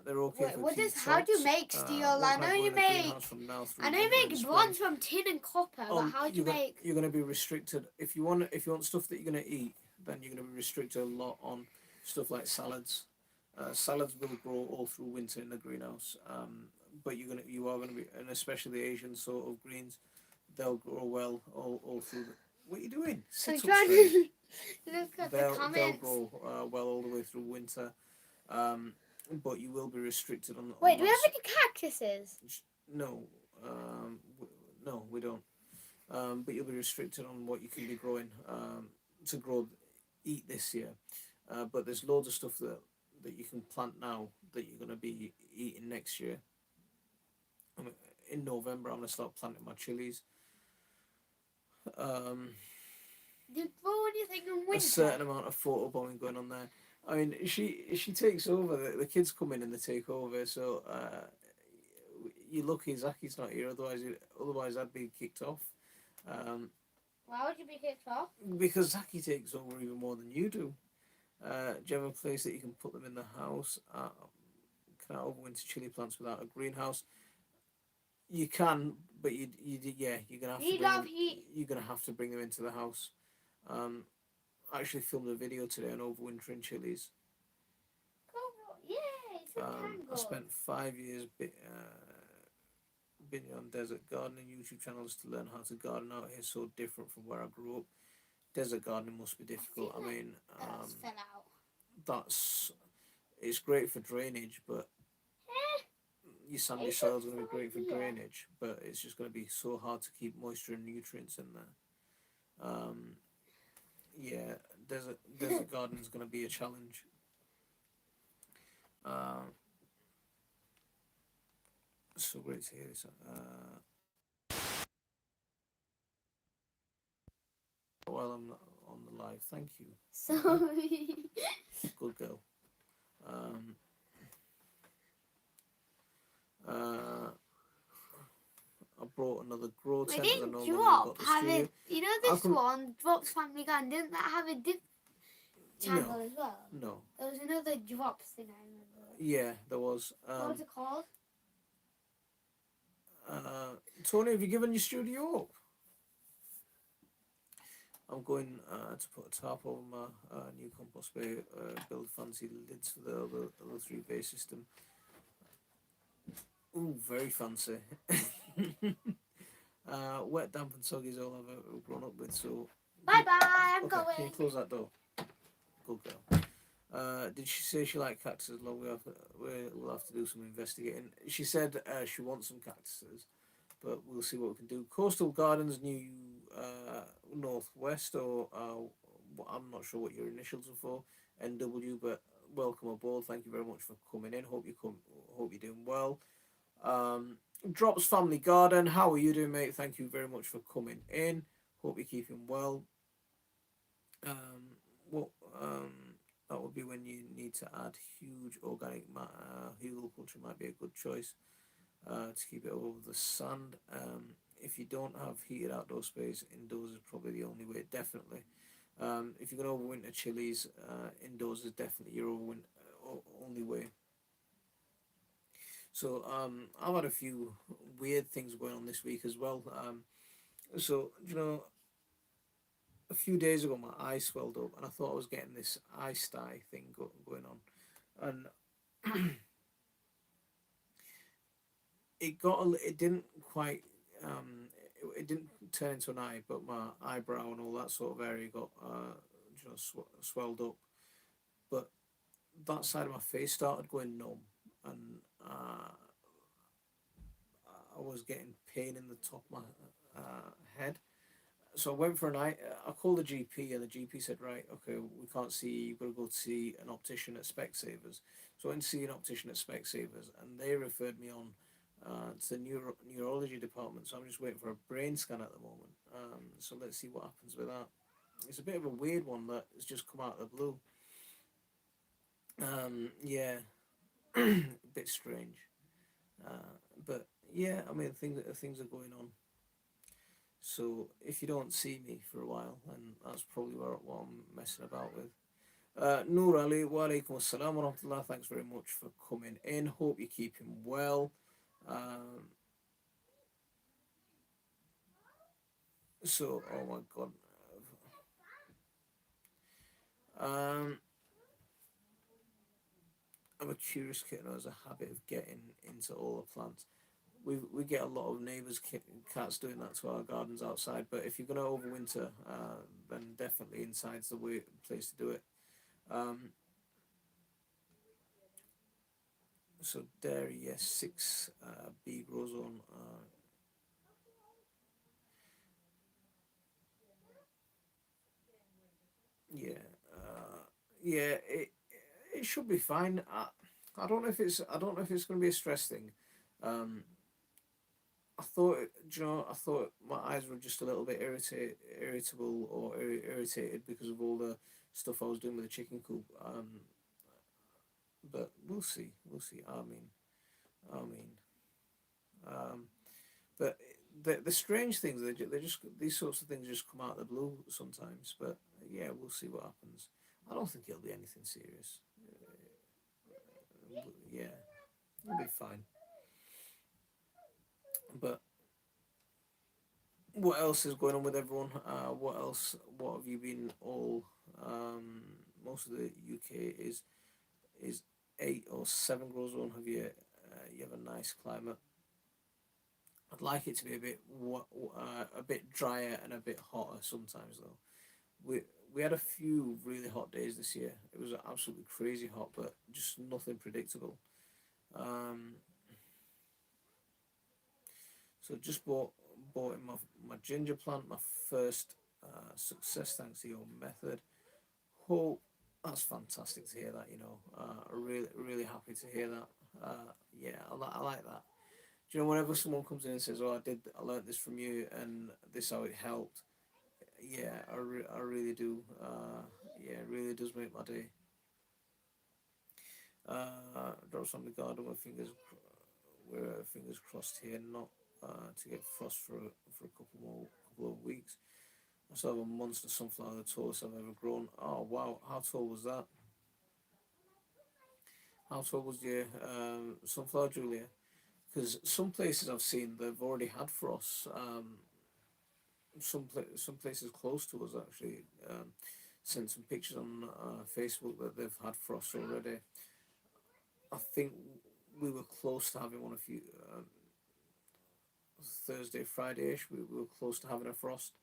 They're okay for how do you make steel? I know you make bronze from tin and copper, but how do you make? You're going to be restricted if you want stuff that you're going to eat. Then you're going to be restricted a lot on stuff like salads. Salads will grow all through winter in the greenhouse, but you are going to be, and especially the Asian sort of greens, they'll grow well all through. What are you doing? So trying to look at the comments. They'll grow well all the way through winter. But you will be restricted on. Wait, do we have any cactuses? No, no, we don't. But you'll be restricted on what you can be growing to eat this year. But there's loads of stuff that you can plant now that you're going to be eating next year. In November, I'm going to start planting my chilies. Do you grow anything in winter? A certain amount of photobombing going on there. I mean, she takes over. The kids come in and they take over. So you're lucky Zaki's not here. Otherwise I'd be kicked off. Why would you be kicked off? Because Zaki takes over even more than you do. Do you have a place that you can put them in the house? Can I overwinter chili plants without a greenhouse? You can, but you're gonna have to bring them into the house. I actually filmed a video today on overwintering chilies. I spent 5 years being on desert gardening YouTube channels to learn how to garden out here. So different from where I grew up. Desert gardening must be difficult. I mean, it's great for drainage, but your sandy soil is going to be great for drainage, but it's just going to be so hard to keep moisture and nutrients in there. Yeah, desert gardening is going to be a challenge. So great to hear this. While I'm on the live, thank you. Sorry. Good girl. I brought another grow tent. Didn't Drop have it? You know this one, Drop's Family Garden, didn't that have a different channel as well? No. There was another Drop thing, I remember. Yeah, there was. What was it called? Tony, have you given your studio up? I'm going to put a tarp over my new compost bay, build fancy lids for the other 3 bay system. Ooh, very fancy. Wet, damp and soggy is all I've ever grown up with, so... Bye-bye, I'm going. Can you close that door? Good girl. Did she say she liked cactuses? Well, we'll have to do some investigating. She said she wants some cactuses, but we'll see what we can do. Coastal Gardens, New Northwest, or I'm not sure what your initials are for, NW, but welcome aboard. Thank you very much for coming in. Hope you're doing well. Drops Family Garden, how are you doing, mate? Thank you very much for coming in. Hope you're keeping well. What that would be when you need to add huge organic matter. Hugelkultur might be a good choice to keep it over the sand. If you don't have heated outdoor space, indoors is probably the only way. Definitely. If you're gonna overwinter chilies, indoors is definitely your only way. So I've had a few weird things going on this week as well. So a few days ago my eye swelled up, and I thought I was getting this eye sty thing going on, and it didn't quite it didn't turn into an eye, but my eyebrow and all that sort of area got swelled up. But that side of my face started going numb, and I was getting pain in the top of my head. So I went for an eye. I called the GP, and the GP said, "Right, okay, we can't see you. You've got to go to see an optician at Specsavers." So I went to see an optician at Specsavers, and they referred me on to the neurology department. So I'm just waiting for a brain scan at the moment. So let's see what happens with that. It's a bit of a weird one that has just come out of the blue. Yeah, a bit strange. But yeah, I mean things are going on. So if you don't see me for a while, then that's probably what I'm messing about with. Noor Ali, wa alaikum assalam wa rahmatullah. Thanks very much for coming in. Hope you're keeping well. Um, oh my god. Um, I'm a curious kitten who has a habit of getting into all the plants. We get a lot of neighbours' cats doing that to our gardens outside. But if you're gonna overwinter, then definitely inside's the place to do it. Um, so dairy, yes, 6 B grows on. Yeah, yeah, it should be fine. I don't know if it's going to be a stress thing. Um, I thought my eyes were just a little bit irritable or irritated because of all the stuff I was doing with the chicken coop. But we'll see, we'll see. I mean, um, but the strange things they just these sorts of things just come out of the blue sometimes. But yeah, we'll see what happens. I don't think it'll be anything serious. Yeah, it'll be fine. But what else is going on with everyone? What else? What have you been all? Most of the UK is 8 or 7 grows on. Have you? You have a nice climate. I'd like it to be a bit drier and a bit hotter sometimes though. We we had a few really hot days this year. It was absolutely crazy hot, but just nothing predictable. Um, so just bought in my ginger plant, my first success thanks to your method. Hope that's fantastic to hear that. Really happy to hear that. Yeah, I like that. Do you know whenever someone comes in and says, "Oh, I learned this from you, and this how it helped." Yeah, I really do. Yeah, it really does make my day. Drops on the garden with fingers crossed here, not to get frost for a couple of weeks. I still have a monster sunflower, the tallest I've ever grown. Oh wow, how tall was that? How tall was your sunflower, Julia? Because some places I've seen they've already had frost. Some places close to us actually sent some pictures on Facebook that they've had frost already. I think we were close to having one a few Thursday, Friday-ish. We were close to having a frost,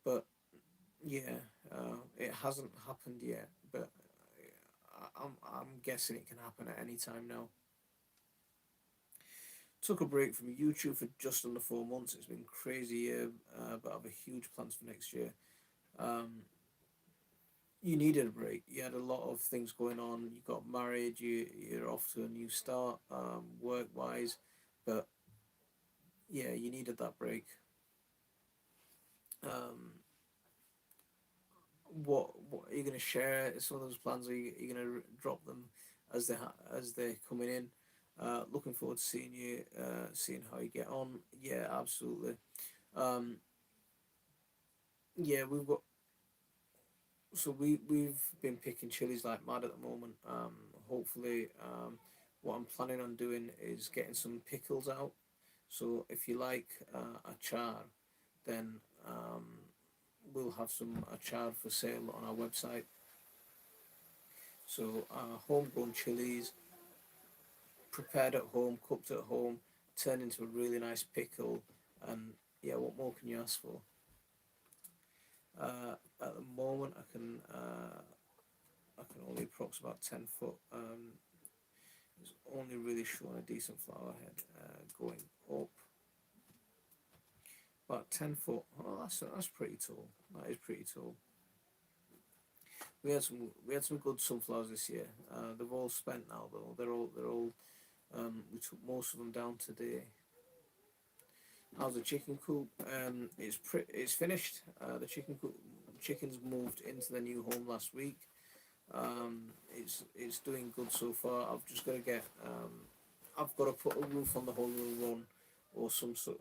but yeah, it hasn't happened yet. But I'm guessing it can happen at any time now. Took a break from YouTube for just under 4 months. It's been a crazy year, but I have a huge plans for next year. Um, you needed a break. You had a lot of things going on. You got married. You're off to a new start, work wise, but yeah, you needed that break. Um, what are you going to share some of those plans? Are you going to drop them as as they're coming in? Looking forward to seeing you, seeing how you get on. Yeah, absolutely. Um, yeah, we've been picking chilies like mad at the moment. Hopefully, what I'm planning on doing is getting some pickles out. So if you like achar, then we'll have some achar for sale on our website. So homegrown chilies, prepared at home, cooked at home, turned into a really nice pickle, and yeah, what more can you ask for? At the moment, I can only approx about 10 foot. It's only really showing a decent flower head going up. About 10 foot. Oh, that's pretty tall. That is pretty tall. We had some good sunflowers this year. They've all spent now though. They're all. We took most of them down today. How's the chicken coop? It's finished. The chicken coop chickens moved into the new home last week. It's doing good so far. I've got to put a roof on the whole of the run, or some sort,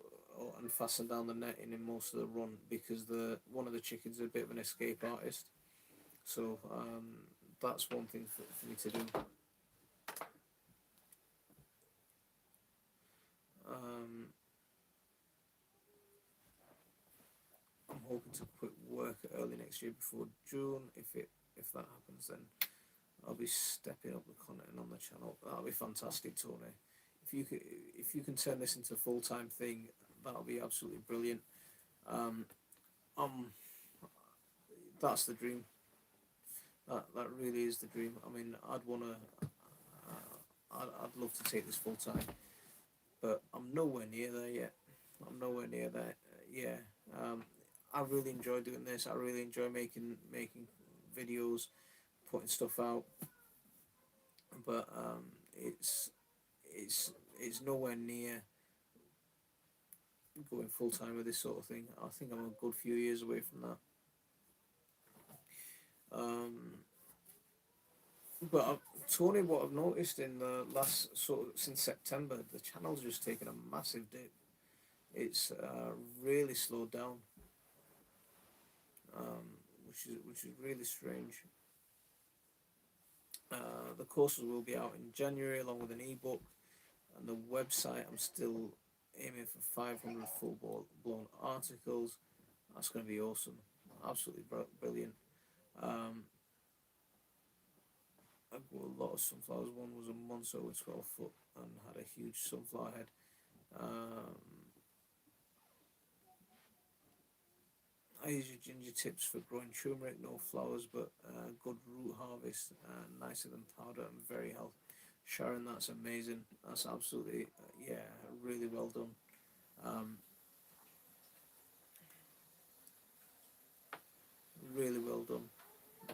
and fasten down the netting in most of the run because the one of the chickens is a bit of an escape artist. So that's one thing for me to do. Um, I'm hoping to quit work early next year before June. If that happens, then I'll be stepping up the content on the channel. That'll be fantastic, Tony. If you can turn this into a full time thing, that'll be absolutely brilliant. Um, um, that's the dream. That really is the dream. I mean, I'd love to take this full time, but I'm nowhere near there yet. I'm nowhere near there. Yeah. Um, I really enjoy doing this. I really enjoy making videos, putting stuff out, but it's nowhere near going full time with this sort of thing. I think I'm a good few years away from that. Um, but Tony, what I've noticed in the last since September, the channel's just taken a massive dip. It's really slowed down, which is really strange. The courses will be out in January along with an ebook, and the website. I'm still aiming for 500 full blown articles. That's going to be awesome, absolutely brilliant. Um, I grew a lot of sunflowers. One was a month over 12 foot and had a huge sunflower head. Um, I use your ginger tips for growing turmeric, no flowers, but good root harvest, nicer than powder and very healthy. Sharon, that's amazing. That's absolutely, yeah, really well done. Um, really well done.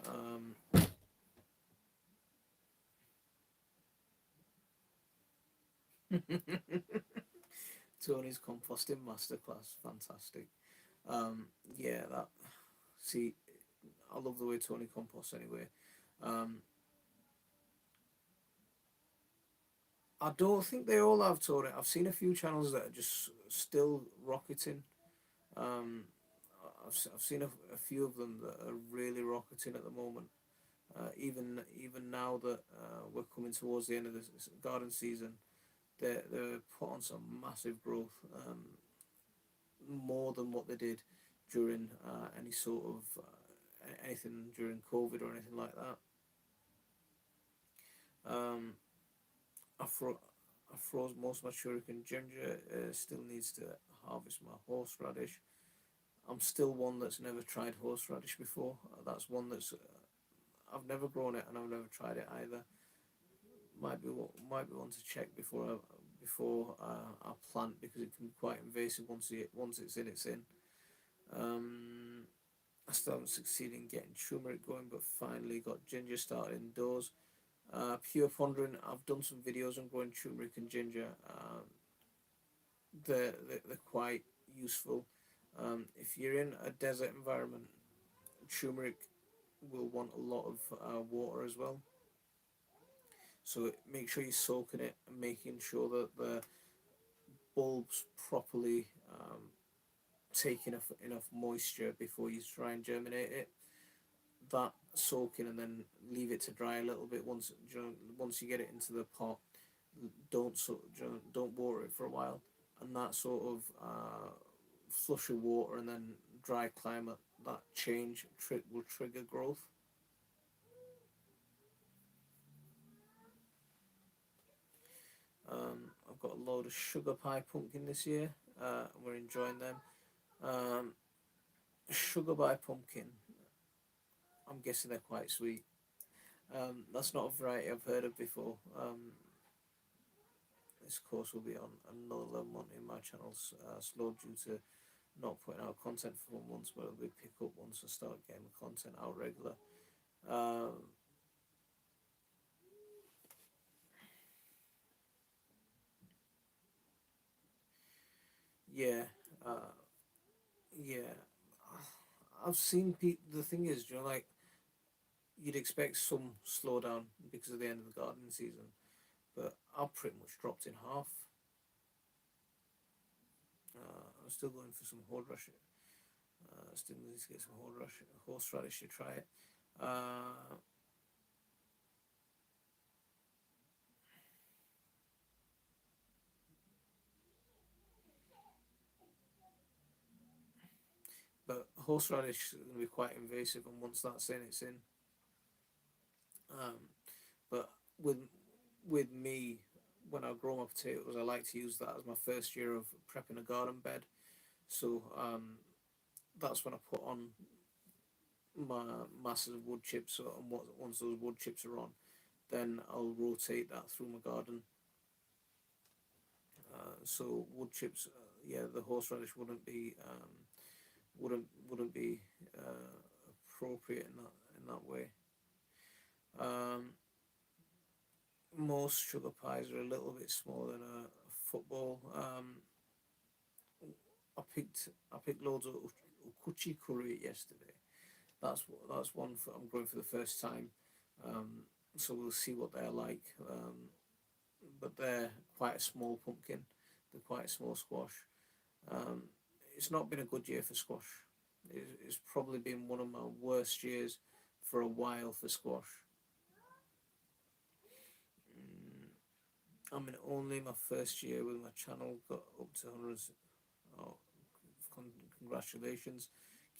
Um, Tony's composting masterclass, fantastic. Yeah, that. See, I love the way Tony composts anyway. Um, I don't think they all have Tony. I've seen a few channels that are just still rocketing. Um, I've seen a few of them that are really rocketing at the moment. Even now that we're coming towards the end of the garden season, they're put on some massive growth, more than what they did during any sort of anything during COVID or anything like that. Um, I, fro- I froze most of my shuriken ginger. Still needs to harvest my horseradish. I'm still one that's never tried horseradish before. That's one that's I've never grown it and I've never tried it either. Might be one to check before I plant because it can be quite invasive once it's in it's in. Um, I still haven't succeeded in getting turmeric going, but finally got ginger started indoors. Pure pondering. I've done some videos on growing turmeric and ginger. They're quite useful. If you're in a desert environment, turmeric will want a lot of water as well. So make sure you're soaking it and making sure that the bulbs properly take enough moisture before you try and germinate it. That soaking and then leave it to dry a little bit. Once you get it into the pot, don't water it for a while, and that sort of flush of water and then dry climate, that change will trigger growth. I've got a load of sugar pie pumpkin this year. We're enjoying them. Um, Sugar pie pumpkin. I'm guessing they're quite sweet. That's not a variety I've heard of before. This course will be on another month in my channel's slow due to not putting out content for months, but it'll be pick up once I start getting the content out regular. Yeah, uh, yeah. I've seen people. The thing is, like you'd expect some slowdown because of the end of the gardening season, but I've pretty much dropped in half. I'm still going for some horseradish. Still need to get some horseradish to try it. Uh, but horseradish is going to be quite invasive, and once that's in, it's in. But with me, when I grow my potatoes, I like to use that as my first year of prepping a garden bed. So that's when I put on my masses of wood chips, and once those wood chips are on, then I'll rotate that through my garden. So wood chips, yeah, the horseradish wouldn't be appropriate in that way. Um, Most sugar pies are a little bit smaller than a football. I picked loads of ukuchi curry yesterday. That's one I'm growing for the first time. So we'll see what they're like. But they're quite a small pumpkin. They're quite a small squash. Um, it's not been a good year for squash. It's probably been one of my worst years for a while for squash. I mean, only my first year with my channel got up to hundreds. Oh, congratulations!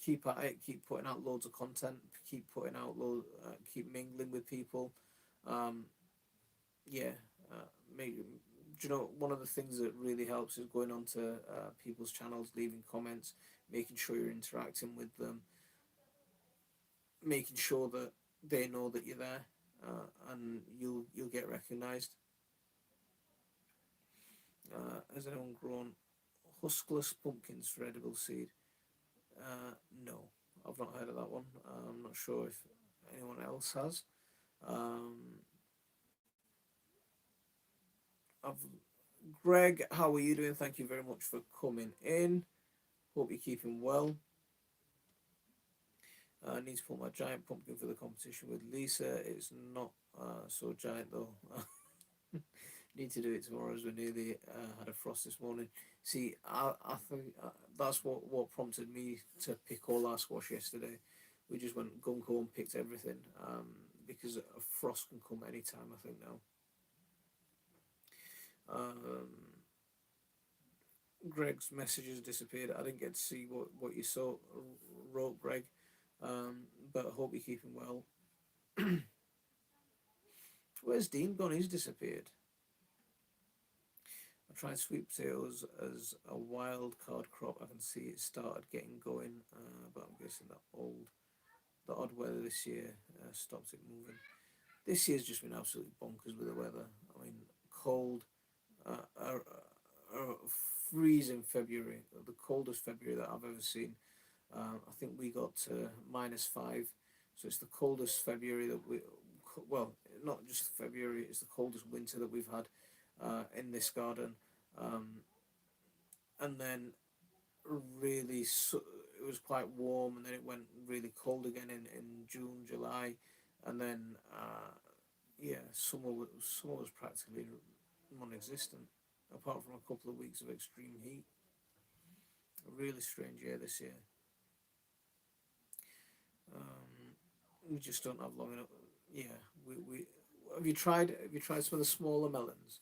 Keep at it. Keep putting out loads of content. Keep putting out keep mingling with people. Um, yeah. Make. Do you know one of the things that really helps is going onto people's channels, leaving comments, making sure you're interacting with them, making sure that they know that you're there, and you'll get recognised. Has anyone grown huskless pumpkins for edible seed? No, I've not heard of that one. I'm not sure if anyone else has. Um, I've, Greg, how are you doing? Thank you very much for coming in. Hope you're keeping well. I need to put my giant pumpkin for the competition with Lisa. It's not so giant though. Need to do it tomorrow as we nearly had a frost this morning. See, I think that's what prompted me to pick all our squash yesterday. We just went gung ho and picked everything because a frost can come anytime, I think now. Greg's messages disappeared. I didn't get to see what you wrote, Greg, but I hope you're keeping well. Where's Dean gone? He's disappeared. I tried sweet potatoes as a wild card crop. I can see it started getting going, but I'm guessing the odd weather this year stopped it moving. This year's just been absolutely bonkers with the weather. I mean, cold, freezing February, the coldest February that I've ever seen. I think we got to -5, so it's the coldest February that well, not just February, it's the coldest winter that we've had in this garden. And then really, it was quite warm, and then it went really cold again in June, July, and then yeah, summer was practically non-existent, apart from a couple of weeks of extreme heat. A really strange year this year. We just don't have long enough. Yeah, we have you tried some of the smaller melons,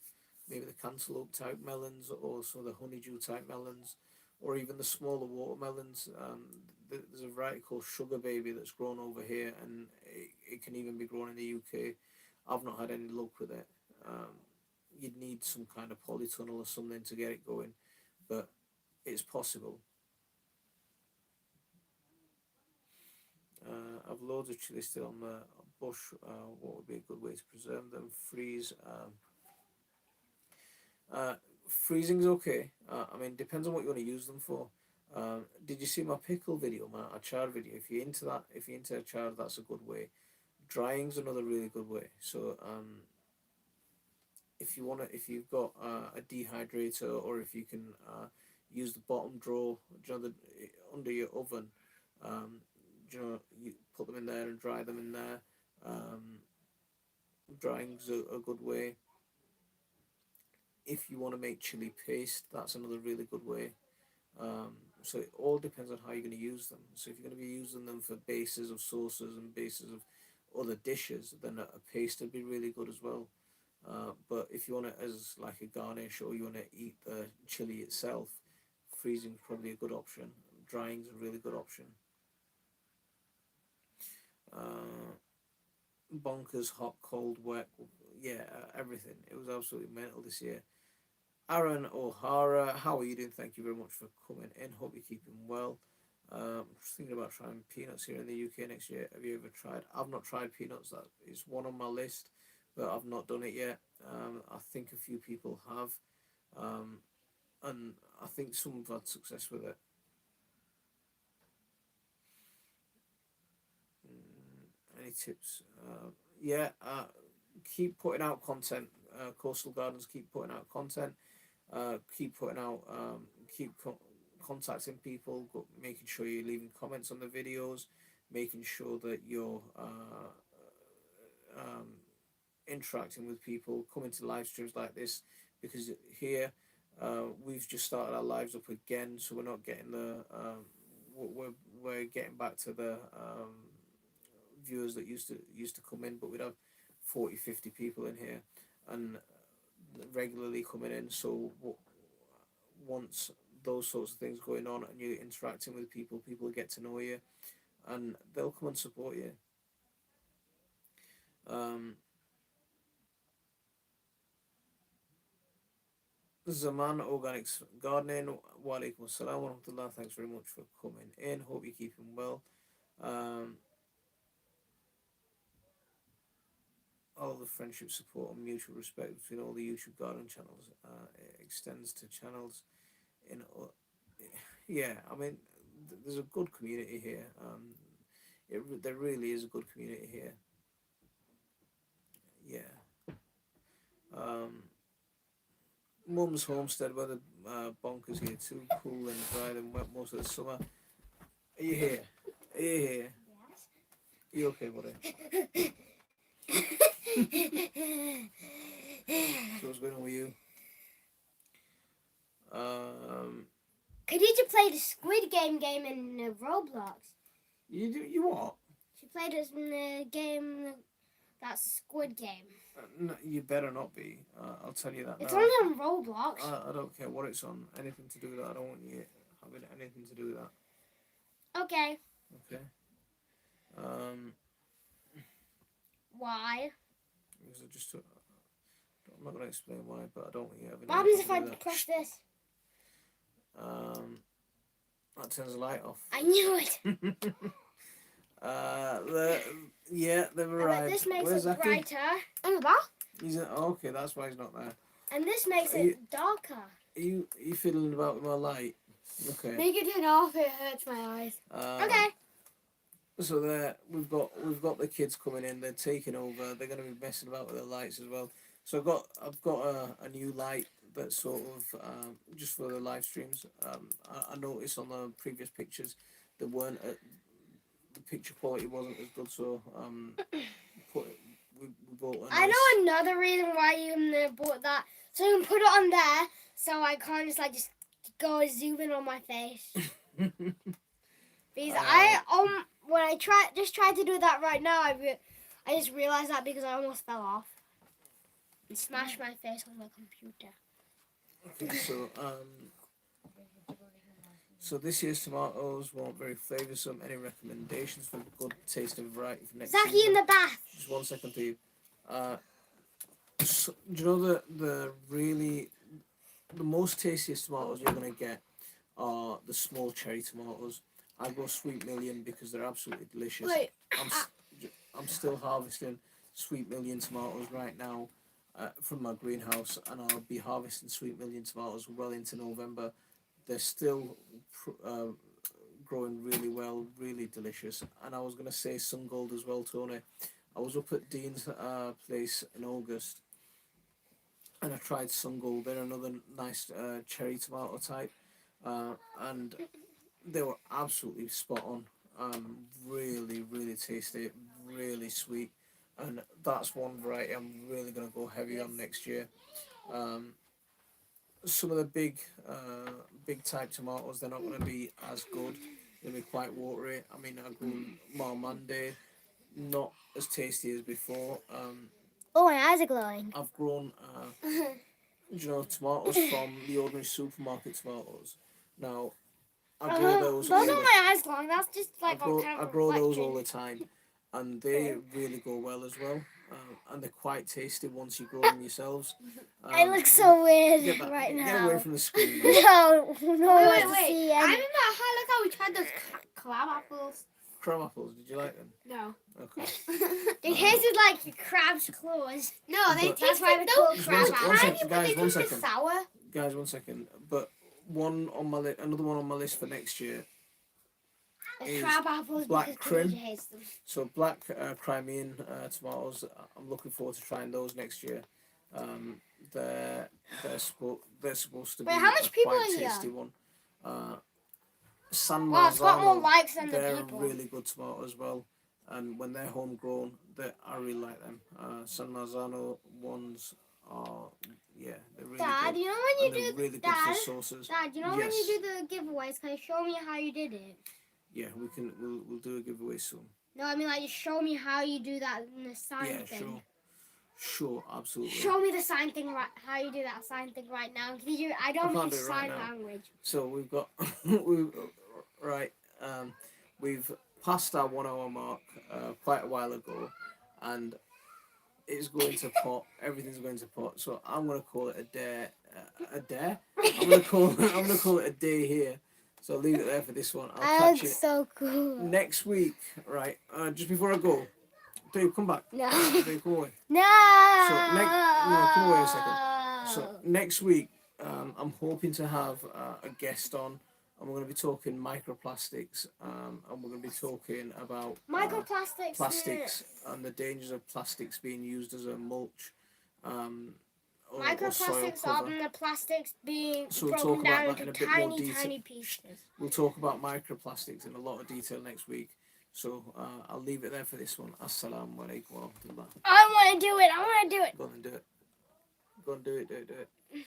maybe the cantaloupe type melons, or some of the honeydew type melons, or even the smaller watermelons. There's a variety called Sugar Baby that's grown over here, and it can even be grown in the UK. I've not had any luck with it. You'd need some kind of polytunnel or something to get it going, but it's possible. I've loads of chili still on the bush. What would be a good way to preserve them? Freeze. Uh, Freezing's okay. I mean, depends on what you want to use them for. Did you see my pickle video, my achar video? If you're into that, if you're into achar, that's a good way. Drying's another really good way. So if you've got a dehydrator, or if you can use the bottom drawer, under your oven, um, you put them in there and dry them in there. Um, Drying's a good way. If you want to make chili paste, that's another really good way. So it all depends on how you're going to use them. So if you're going to be using them for bases of sauces and bases of other dishes, then a paste would be really good as well. But if you want it as like a garnish, or you want to eat the chili itself, freezing is probably a good option. Drying's a really good option. Uh, Bonkers, hot, cold, wet, yeah, everything. It was absolutely mental this year. Aaron O'Hara, how are you doing? Thank you very much for coming in. Hope you're keeping well. I'm just thinking about trying peanuts here in the UK next year. Have you ever tried? I've not tried peanuts. That is one on my list, but I've not done it yet. I think a few people have, um, and I think some have had success with it. Any tips? Yeah, keep putting out content. Coastal Gardens, keep putting out content. Keep putting out, keep contacting people, making sure you're leaving comments on the videos, making sure that you're um, interacting with people, coming to live streams like this, because here we've just started our lives up again, so we're not getting the we're getting back to the viewers that used to come in, but we'd have 40, 50 people in here, and regularly coming in. So once those sorts of things going on, and you're interacting with people, people get to know you, and they'll come and support you. Zaman Organics Gardening, Walaikum Assalam wa rahmatullah. Thanks very much for coming in. Hope you're keeping well. Um, all the friendship, support, and mutual respect between all the YouTube garden channels extends to channels in. Yeah, I mean, there's a good community here. There really is a good community here. Yeah. Mum's homestead, where the bonkers here too, cool and dry and wet most of the summer. Are you here? Are you here? Yes. You okay, buddy? So what's going on with you? Could you play the Squid Game in Roblox? You what? She played us in the game, that Squid Game. No, you better not be. I'll tell you that It's now. only on Roblox. I don't care what it's on. Anything to do with that. I don't want you having anything to do with that. Okay. Okay. Why? Because I'm not going to explain why, but I don't want you having. What happens anything if to I do with press this? that turns the light off. I knew it. They've arrived. This makes Where's it Zaki? brighter. In the back. Okay, that's why he's not there. And this makes it darker. Are you fiddling about with my light? Okay. Make it turn off. It hurts my eyes. Okay. So we've got the kids coming in. They're taking over. They're going to be messing about with the lights as well. So I've got a new light that sort of just for the live streams. I noticed on the previous pictures they weren't the picture quality wasn't as good, so put we bought a nice... I know another reason why you bought that, so you can put it on there, so I can't just go zoom in on my face. Because when I tried to do that right now, I just realized that because I almost fell off and smashed my face on the computer. Okay, so this year's tomatoes weren't very flavoursome. Any recommendations for good tasting variety for next Zaki season? in the bath. Just 1 second, please. So, do you know the most tastiest tomatoes you're gonna get are the small cherry tomatoes. I go Sweet Million because they're absolutely delicious. Wait, I'm still harvesting Sweet Million tomatoes right now from my greenhouse, and I'll be harvesting Sweet Million tomatoes well into November. They're still growing really well, really delicious. And I was gonna say Sun Gold as well, Tony. I was up at Dean's place in August, and I tried Sun Gold. They're another nice cherry tomato type, and they were absolutely spot on. Really, really tasty, really sweet, and that's one variety I'm really gonna go heavy on next year. Some of the big type tomatoes, they're not gonna be as good. They'll be quite watery. I mean, I grew Marmande, not as tasty as before. oh, my eyes are glowing. I've grown, tomatoes from the ordinary supermarket tomatoes. Now, I grow those. Those are my eyes glowing. That's just I grow those all the time, and they really go well as well. And they're quite tasty once you grow them yourselves. I look so weird right now. Get away from the screen. No, Wait. I remember how we tried those crab apples. Crab apples, did you like them? No. Okay. They tasted like crab's claws. No, they But- tasted why they're called those crab crab apples. apples. Guys, They 1 tasted second. sour. Guys, 1 second. But another one on my list for next year. Is Crab apples black because crim. Khadija hates them. So black Crimean tomatoes. I'm looking forward to trying those next year. They're supposed to be Wait, how much a people quite are here? tasty one. San Wow, it's got more Marzano, likes than the they're people. a really good tomato as well. And when they're homegrown, I really like them. San Marzano ones are, they're really Dad, good. you know when And you they're do really good Dad, for sauces. Dad, you know when you do the giveaways? Can you show me how you did it? Yeah, we'll do a giveaway soon. No, I mean like just show me how you do that in the sign thing. Sure, absolutely. Show me the sign thing right. How you do that sign thing right now? I don't can't need do it sign right now. language. So we've got we've passed our 1 hour mark quite a while ago, and it's going to pot. Everything's going to pot. So I'm gonna call it a day. I'm gonna call it a day here. So I'll leave it there for this one. I'll catch you so cool. next week. Right. Just before I go, Dave, come back. No. Dave, come away. No. Come away a second. So next week, I'm hoping to have a guest on, and we're going to be talking microplastics, and we're going to be talking about plastics and the dangers of plastics being used as a mulch. Or Microplastics soil are cover. the plastics being So we'll broken talk about down that in into a bit more tiny, detail. tiny pieces. We'll talk about microplastics in a lot of detail next week. So I'll leave it there for this one. Assalamu alaikum wa rahmatullah. I want to do it. Go on and do it. Go and do it.